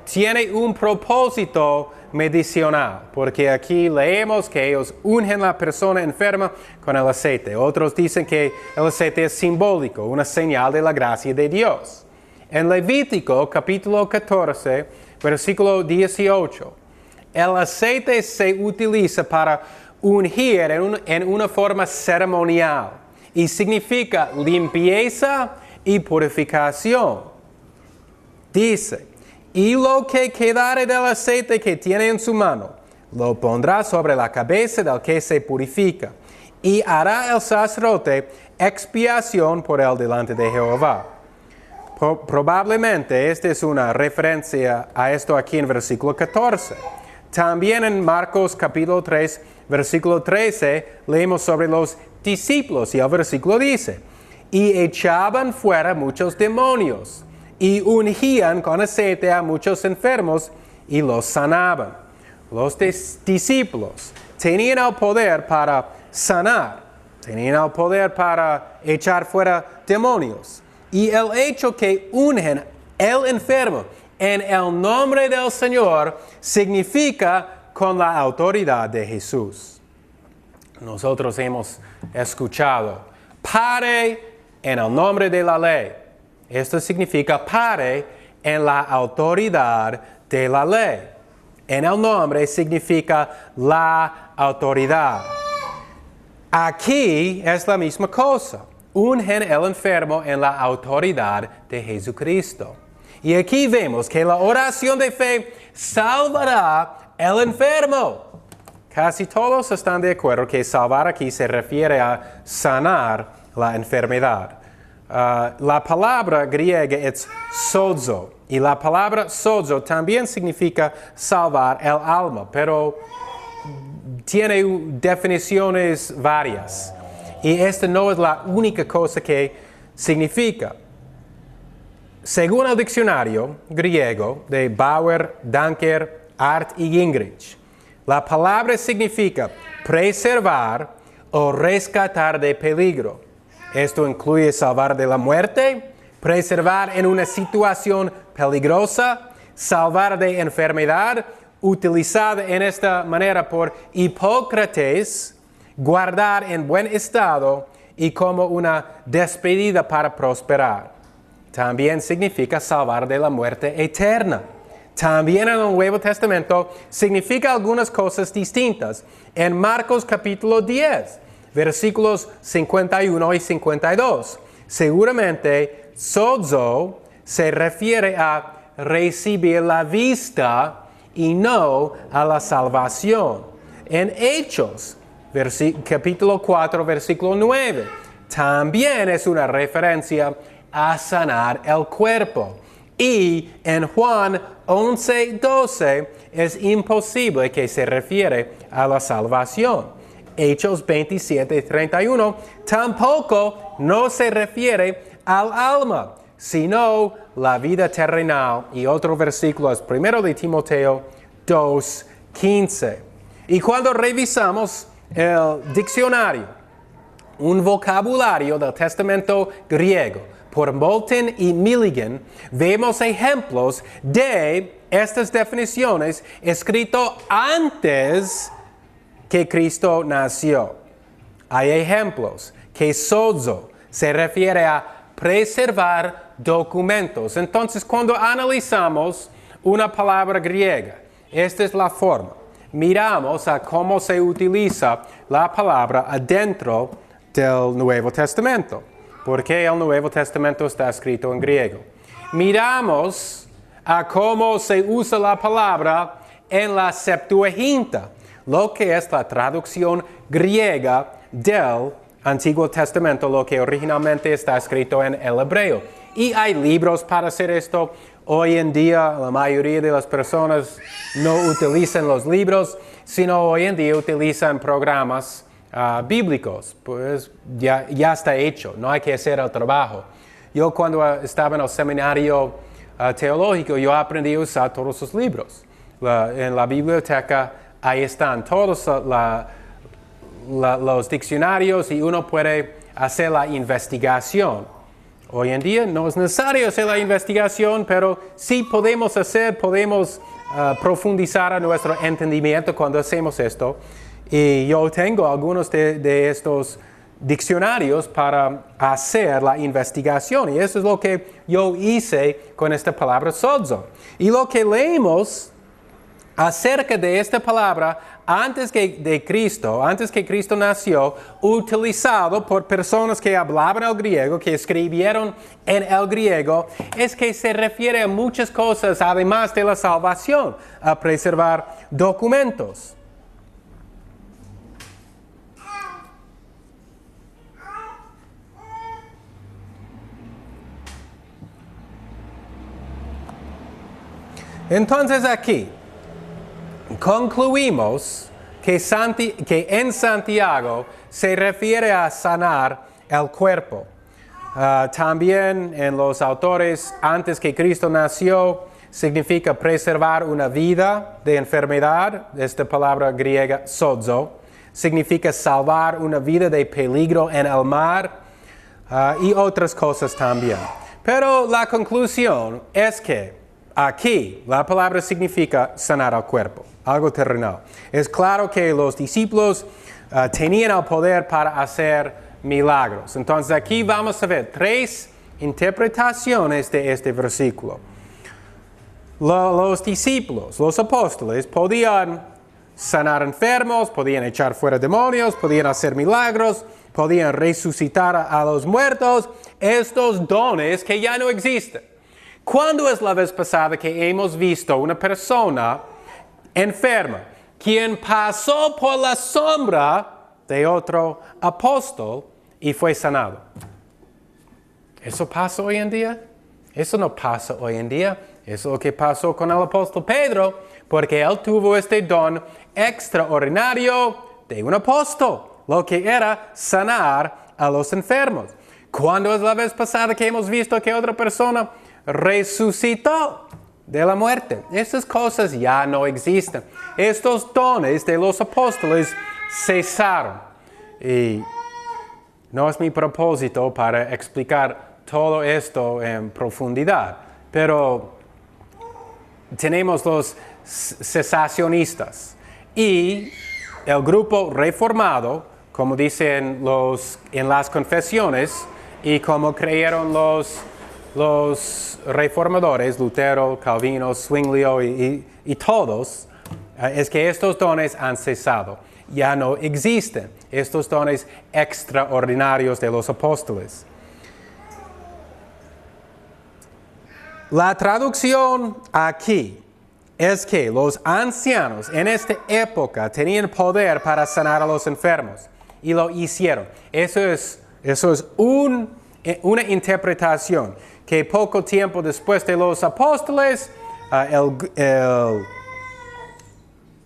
tiene un propósito medicinal, porque aquí leemos que ellos ungen a la persona enferma con el aceite. Otros dicen que el aceite es simbólico, una señal de la gracia de Dios. En Levítico, capítulo 14, versículo 18, el aceite se utiliza para ungir en una forma ceremonial y significa limpieza y purificación. Dice, y lo que quedare del aceite que tiene en su mano, lo pondrá sobre la cabeza del que se purifica, y hará el sacerdote expiación por él delante de Jehová. Probablemente esta es una referencia a esto aquí en versículo 14. También en Marcos capítulo 3, versículo 13, leemos sobre los discípulos y el versículo dice, y echaban fuera muchos demonios, y ungían con aceite a muchos enfermos y los sanaban. Los discípulos tenían el poder para sanar, tenían el poder para echar fuera demonios. Y el hecho que ungen el enfermo en el nombre del Señor significa con la autoridad de Jesús. Nosotros hemos escuchado, pare en el nombre de la ley. Esto significa pare en la autoridad de la ley. En el nombre significa la autoridad. Aquí es la misma cosa. Ungen el enfermo en la autoridad de Jesucristo. Y aquí vemos que la oración de fe salvará el enfermo. Casi todos están de acuerdo que salvar aquí se refiere a sanar la enfermedad. La palabra griega es sozo, y la palabra sozo también significa salvar el alma, pero tiene definiciones varias. Y esta no es la única cosa que significa. Según el diccionario griego de Bauer, Danker, Art y Gingrich, la palabra significa preservar o rescatar de peligro. Esto incluye salvar de la muerte, preservar en una situación peligrosa, salvar de enfermedad, utilizada en esta manera por Hipócrates, guardar en buen estado y como una despedida para prosperar. También significa salvar de la muerte eterna. También en el Nuevo Testamento significa algunas cosas distintas. En Marcos capítulo 10, versículos 51 y 52. Seguramente, sozo se refiere a recibir la vista y no a la salvación. En Hechos, capítulo 4, versículo 9, también es una referencia a sanar el cuerpo. Y en Juan 11, 12 es imposible que se refiere a la salvación. Hechos 27, 31 tampoco no se refiere al alma, sino la vida terrenal. Y otro versículo es 1 de Timoteo 2, 15. Y cuando revisamos el diccionario, un vocabulario del Testamento griego, por Moulton y Milligan, vemos ejemplos de estas definiciones escrito antes que Cristo nació. Hay ejemplos que sozo se refiere a preservar documentos. Entonces, cuando analizamos una palabra griega, esta es la forma. Miramos a cómo se utiliza la palabra adentro del Nuevo Testamento. Porque el Nuevo Testamento está escrito en griego. Miramos a cómo se usa la palabra en la Septuaginta, lo que es la traducción griega del Antiguo Testamento, lo que originalmente está escrito en el hebreo. Y hay libros para hacer esto. Hoy en día la mayoría de las personas no utilizan los libros, sino hoy en día utilizan programas bíblicos. Pues ya está hecho, no hay que hacer el trabajo. Yo cuando estaba en el seminario teológico, yo aprendí a usar todos esos libros. En la biblioteca ahí están todos los diccionarios y uno puede hacer la investigación. Hoy en día no es necesario hacer la investigación, pero sí podemos profundizar a nuestro entendimiento cuando hacemos esto. Y yo tengo algunos de estos diccionarios para hacer la investigación. Y eso es lo que yo hice con esta palabra sozo. Y lo que leemos acerca de esta palabra antes que Cristo nació, utilizado por personas que hablaban el griego, que escribieron en el griego, es que se refiere a muchas cosas además de la salvación, a preservar documentos. Entonces aquí concluimos que en Santiago se refiere a sanar el cuerpo. También en los autores antes que Cristo nació significa preservar una vida de enfermedad. Esta palabra griega sozo significa salvar una vida de peligro en el mar y otras cosas también. Pero la conclusión es que aquí la palabra significa sanar el cuerpo, algo terrenal. Es claro que los discípulos tenían el poder para hacer milagros. Entonces aquí vamos a ver 3 interpretaciones de este versículo. Los discípulos, los apóstoles, podían sanar enfermos, podían echar fuera demonios, podían hacer milagros, podían resucitar a los muertos, estos dones que ya no existen. ¿Cuándo es la vez pasada que hemos visto una persona enferma quien pasó por la sombra de otro apóstol y fue sanado? ¿Eso pasa hoy en día? Eso no pasa hoy en día. Eso es lo que pasó con el apóstol Pedro, porque él tuvo este don extraordinario de un apóstol, lo que era sanar a los enfermos. ¿Cuándo es la vez pasada que hemos visto que otra persona resucitó de la muerte? Estas cosas ya no existen. Estos dones de los apóstoles cesaron. Y no es mi propósito para explicar todo esto en profundidad, pero tenemos los cesacionistas y el grupo reformado, como dicen en las confesiones y como creyeron los reformadores, Lutero, Calvino, Zwinglio y todos, es que estos dones han cesado. Ya no existen estos dones extraordinarios de los apóstoles. La traducción aquí es que los ancianos en esta época tenían poder para sanar a los enfermos y lo hicieron. Eso es una interpretación que poco tiempo después de los apóstoles,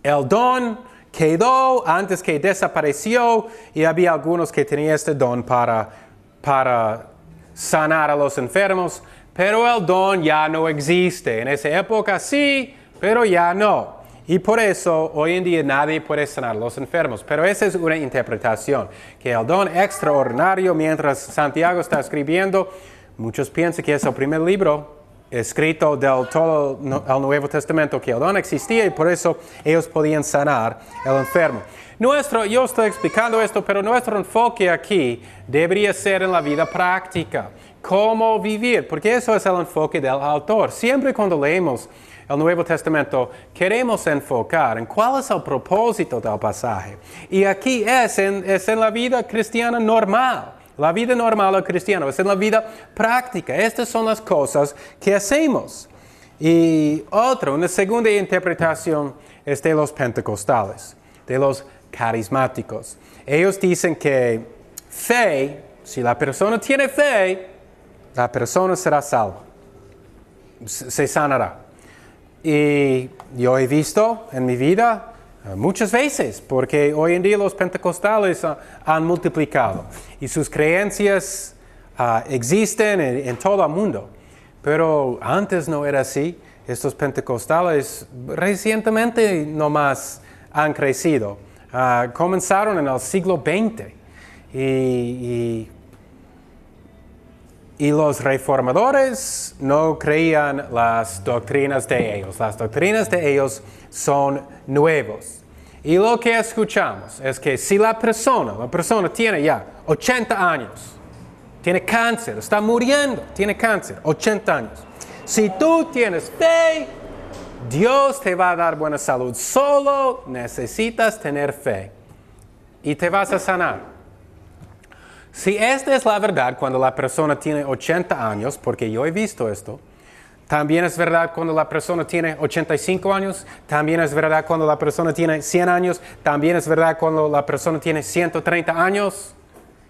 el don quedó antes que desapareció y había algunos que tenían este don para sanar a los enfermos, pero el don ya no existe. En esa época sí, pero ya no. Y por eso hoy en día nadie puede sanar a los enfermos. Pero esa es una interpretación, que el don extraordinario, mientras Santiago está escribiendo, muchos piensan que es el primer libro escrito del todo el Nuevo Testamento, que el don existía y por eso ellos podían sanar al enfermo. Yo estoy explicando esto, pero nuestro enfoque aquí debería ser en la vida práctica. Cómo vivir, porque eso es el enfoque del autor. Siempre cuando leemos el Nuevo Testamento, queremos enfocar en cuál es el propósito del pasaje. Y aquí es en la vida cristiana normal. La vida normal del cristiano es en la vida práctica. Estas son las cosas que hacemos. Y una segunda interpretación es de los pentecostales, de los carismáticos. Ellos dicen que fe, si la persona tiene fe, la persona será salva, se sanará. Y yo he visto en mi vida muchas veces, porque hoy en día los pentecostales han multiplicado y sus creencias existen en todo el mundo. Pero antes no era así. Estos pentecostales recientemente nomás han crecido. Comenzaron en el siglo XX y Y los reformadores no creían las doctrinas de ellos. Las doctrinas de ellos son nuevos. Y lo que escuchamos es que si la persona tiene ya 80 años, tiene cáncer, está muriendo, tiene cáncer, 80 años. Si tú tienes fe, Dios te va a dar buena salud. Solo necesitas tener fe y te vas a sanar. Si esta es la verdad cuando la persona tiene 80 años, porque yo he visto esto, también es verdad cuando la persona tiene 85 años, también es verdad cuando la persona tiene 100 años, también es verdad cuando la persona tiene 130 años,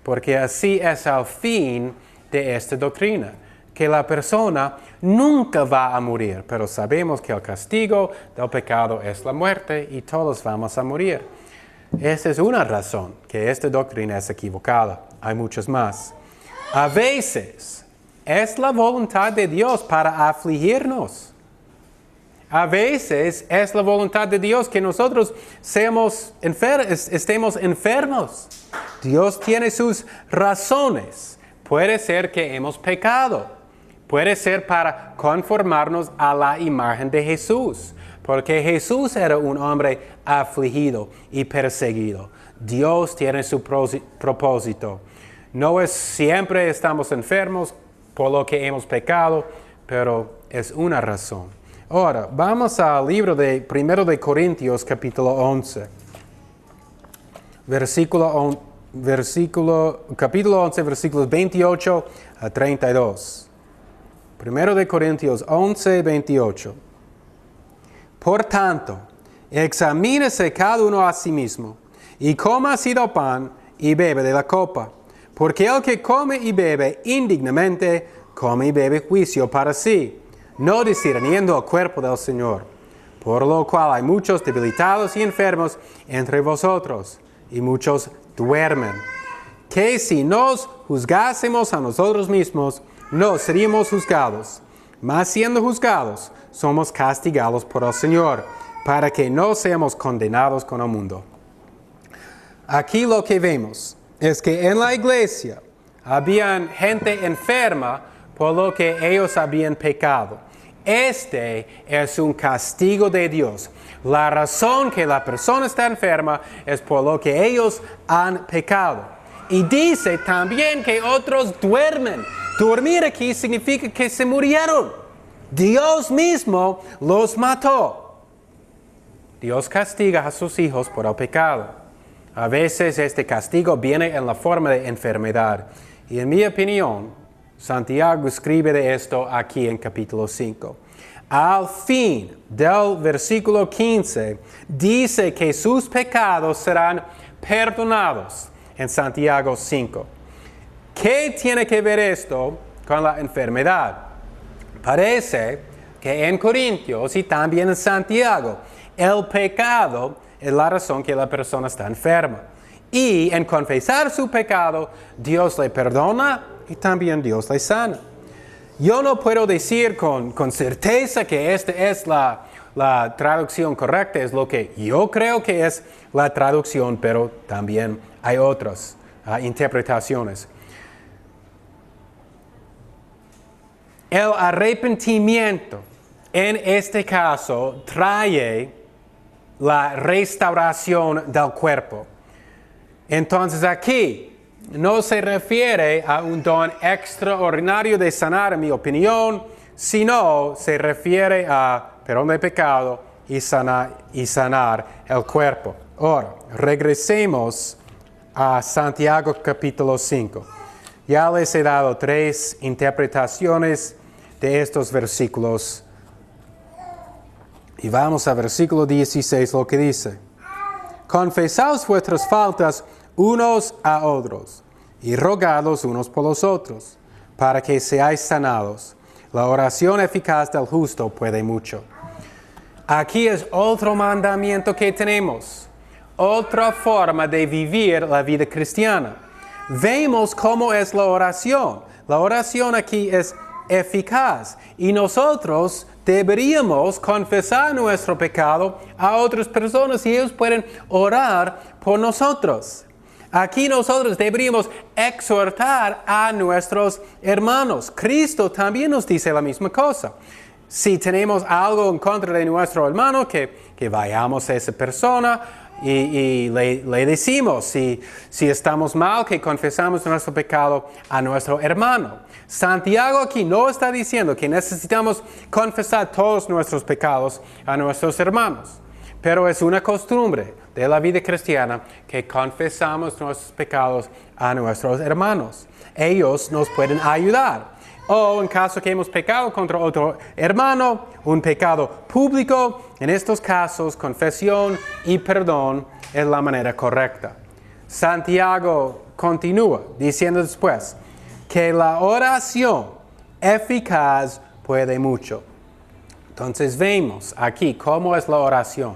porque así es el fin de esta doctrina, que la persona nunca va a morir, pero sabemos que el castigo del pecado es la muerte y todos vamos a morir. Esa es una razón que esta doctrina es equivocada. Hay muchas más. A veces es la voluntad de Dios para afligirnos. A veces es la voluntad de Dios que nosotros estemos enfermos. Dios tiene sus razones. Puede ser que hemos pecado. Puede ser para conformarnos a la imagen de Jesús. Porque Jesús era un hombre afligido y perseguido. Dios tiene su propósito. No es siempre estamos enfermos por lo que hemos pecado, pero es una razón. Ahora, vamos al libro de 1 de Corintios, capítulo 11. Capítulo 11, versículos 28 a 32. 1 de Corintios 11, 28. Por tanto, examínese cada uno a sí mismo, y coma así del pan y bebe de la copa. Porque el que come y bebe indignamente, come y bebe juicio para sí, no discerniendo el cuerpo del Señor. Por lo cual hay muchos debilitados y enfermos entre vosotros, y muchos duermen. Que si nos juzgásemos a nosotros mismos, no seríamos juzgados. Mas siendo juzgados, somos castigados por el Señor, para que no seamos condenados con el mundo. Aquí lo que vemos es que en la iglesia habían gente enferma por lo que ellos habían pecado. Este es un castigo de Dios. La razón que la persona está enferma es por lo que ellos han pecado. Y dice también que otros duermen. Dormir aquí significa que se murieron. Dios mismo los mató. Dios castiga a sus hijos por el pecado. A veces este castigo viene en la forma de enfermedad. Y en mi opinión, Santiago escribe de esto aquí en capítulo 5. Al fin del versículo 15, dice que sus pecados serán perdonados en Santiago 5. ¿Qué tiene que ver esto con la enfermedad? Parece que en Corintios y también en Santiago, el pecado es la razón que la persona está enferma. Y en confesar su pecado, Dios le perdona y también Dios le sana. Yo no puedo decir con certeza que esta es la traducción correcta, es lo que yo creo que es la traducción, pero también hay otras interpretaciones. El arrepentimiento en este caso trae la restauración del cuerpo. Entonces aquí no se refiere a un don extraordinario de sanar, en mi opinión, sino se refiere a perdón de pecado y sanar el cuerpo. Ahora, regresemos a Santiago capítulo 5. Ya les he dado 3 interpretaciones de estos versículos. Y vamos a versículo 16, lo que dice. Confesaos vuestras faltas unos a otros, y rogados unos por los otros, para que seáis sanados. La oración eficaz del justo puede mucho. Aquí es otro mandamiento que tenemos, otra forma de vivir la vida cristiana. Vemos cómo es la oración. La oración aquí es eficaz y nosotros deberíamos confesar nuestro pecado a otras personas y ellos pueden orar por nosotros. Aquí nosotros deberíamos exhortar a nuestros hermanos. Cristo también nos dice la misma cosa. Si tenemos algo en contra de nuestro hermano, que vayamos a esa persona y le decimos. Si estamos mal, que confesamos nuestro pecado a nuestro hermano. Santiago aquí no está diciendo que necesitamos confesar todos nuestros pecados a nuestros hermanos. Pero es una costumbre de la vida cristiana que confesamos nuestros pecados a nuestros hermanos. Ellos nos pueden ayudar. O en caso que hemos pecado contra otro hermano, un pecado público, en estos casos confesión y perdón es la manera correcta. Santiago continúa diciendo después que la oración eficaz puede mucho. Entonces vemos aquí cómo es la oración.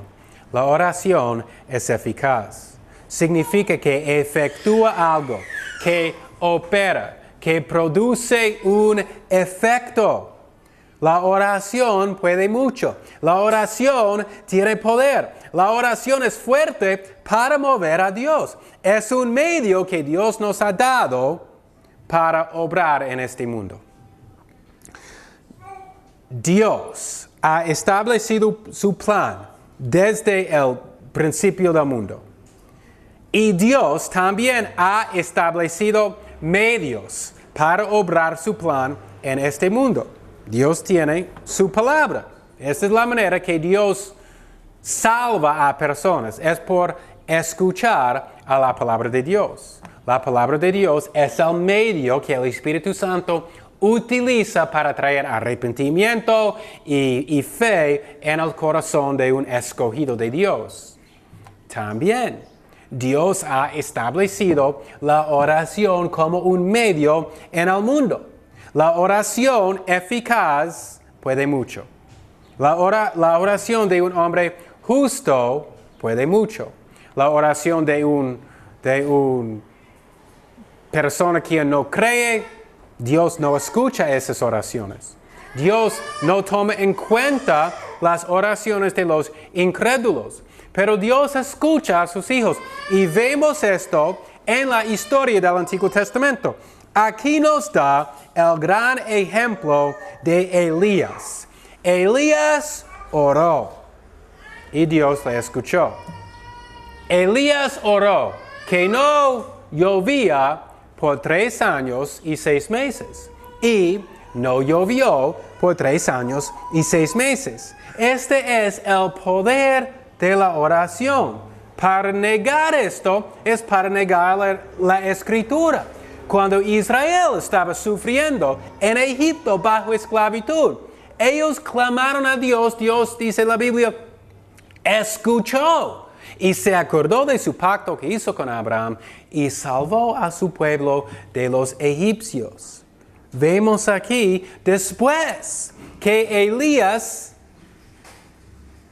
La oración es eficaz. Significa que efectúa algo, que opera, que produce un efecto. La oración puede mucho. La oración tiene poder. La oración es fuerte para mover a Dios. Es un medio que Dios nos ha dado para obrar en este mundo. Dios ha establecido su plan desde el principio del mundo. Y Dios también ha establecido medios para obrar su plan en este mundo. Dios tiene su palabra. Esta es la manera que Dios salva a personas. Es por escuchar a la palabra de Dios. La palabra de Dios es el medio que el Espíritu Santo utiliza para traer arrepentimiento y fe en el corazón de un escogido de Dios. También, Dios ha establecido la oración como un medio en el mundo. La oración eficaz puede mucho. La oración de un hombre justo puede mucho. La oración de un persona que no cree, Dios no escucha esas oraciones. Dios no toma en cuenta las oraciones de los incrédulos. Pero Dios escucha a sus hijos. Y vemos esto en la historia del Antiguo Testamento. Aquí nos da el gran ejemplo de Elías. Elías oró y Dios le escuchó. Elías oró que no llovía por 3 años y 6 meses. Y no llovió por 3 años y 6 meses. Este es el poder de la oración. Para negar esto es para negar la Escritura. Cuando Israel estaba sufriendo en Egipto bajo esclavitud, ellos clamaron a Dios. Dios, dice la Biblia, escuchó y se acordó de su pacto que hizo con Abraham y salvó a su pueblo de los egipcios. Vemos aquí después que Elías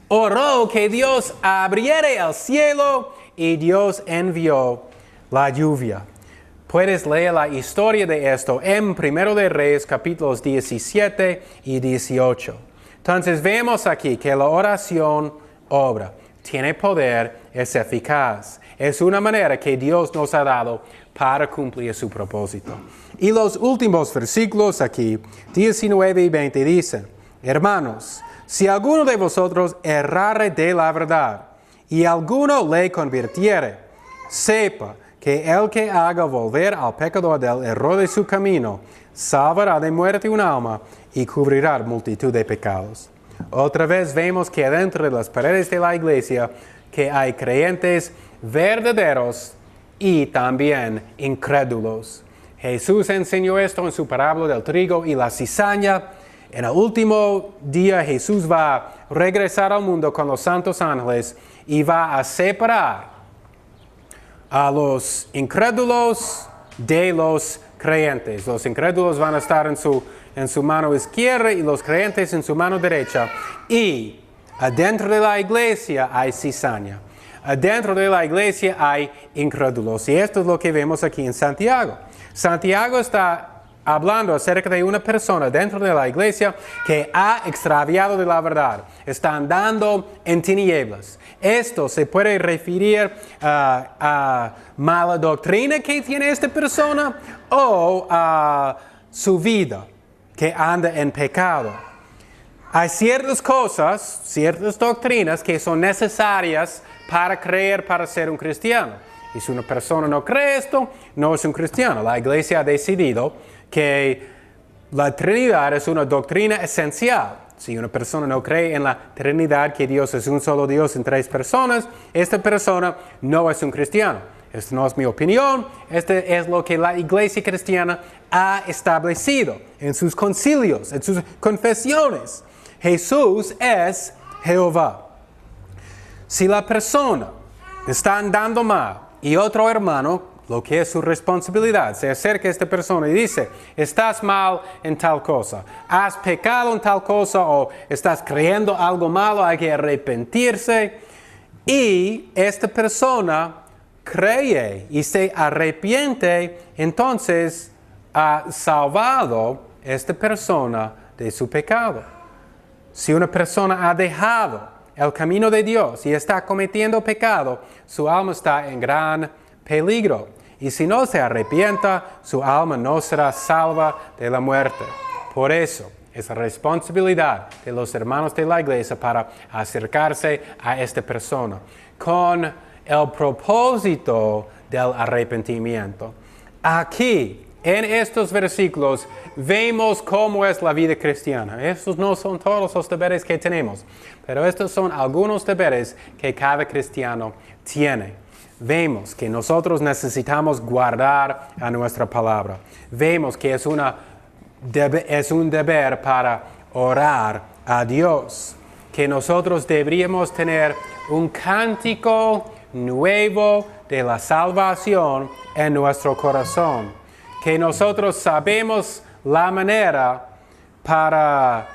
oró que Dios abriera el cielo y Dios envió la lluvia. Puedes leer la historia de esto en 1 de Reyes capítulos 17 y 18. Entonces vemos aquí que la oración obra, tiene poder, es eficaz. Es una manera que Dios nos ha dado para cumplir su propósito. Y los últimos versículos aquí, 19 y 20 dicen, hermanos, si alguno de vosotros errare de la verdad y alguno le convirtiere, sepa que el que haga volver al pecador del error de su camino, salvará de muerte un alma y cubrirá multitud de pecados. Otra vez vemos que dentro de las paredes de la iglesia que hay creyentes verdaderos y también incrédulos. Jesús enseñó esto en su parábola del trigo y la cizaña. En el último día Jesús va a regresar al mundo con los santos ángeles y va a separar a los incrédulos de los creyentes. Los incrédulos van a estar en su mano izquierda y los creyentes en su mano derecha. Y adentro de la iglesia hay cizaña. Adentro de la iglesia hay incrédulos. Y esto es lo que vemos aquí en Santiago. Santiago está hablando acerca de una persona dentro de la iglesia que ha extraviado de la verdad, está andando en tinieblas. Esto se puede referir a mala doctrina que tiene esta persona o a su vida que anda en pecado. Hay ciertas cosas, ciertas doctrinas que son necesarias para creer, para ser un cristiano. Y si una persona no cree esto, no es un cristiano. La iglesia ha decidido que la Trinidad es una doctrina esencial. Si una persona no cree en la Trinidad, que Dios es un solo Dios en tres personas, esta persona no es un cristiano. Esta no es mi opinión, este es lo que la iglesia cristiana ha establecido en sus concilios, en sus confesiones. Jesús es Jehová. Si la persona está andando mal y otro hermano, lo que es su responsabilidad, se acerca a esta persona y dice, estás mal en tal cosa, has pecado en tal cosa o estás creyendo algo malo, hay que arrepentirse. Y esta persona cree y se arrepiente, entonces ha salvado esta persona de su pecado. Si una persona ha dejado el camino de Dios y está cometiendo pecado, su alma está en gran peligro. Y si no se arrepienta, su alma no será salva de la muerte. Por eso, es la responsabilidad de los hermanos de la iglesia para acercarse a esta persona con el propósito del arrepentimiento. Aquí, en estos versículos, vemos cómo es la vida cristiana. Estos no son todos los deberes que tenemos, pero estos son algunos deberes que cada cristiano tiene. Vemos que nosotros necesitamos guardar a nuestra palabra. Vemos que es un deber para orar a Dios. Que nosotros deberíamos tener un cántico nuevo de la salvación en nuestro corazón. Que nosotros sabemos la manera para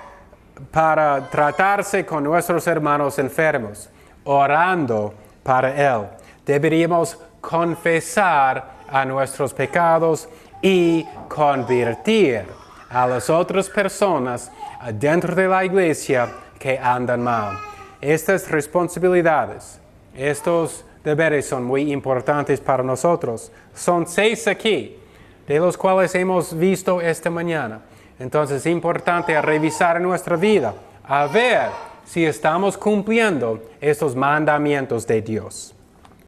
tratarse con nuestros hermanos enfermos, orando para Él. Deberíamos confesar a nuestros pecados y convertir a las otras personas dentro de la iglesia que andan mal. Estas responsabilidades, estos deberes son muy importantes para nosotros. Son 6 aquí, de los cuales hemos visto esta mañana. Entonces es importante revisar nuestra vida, a ver si estamos cumpliendo estos mandamientos de Dios.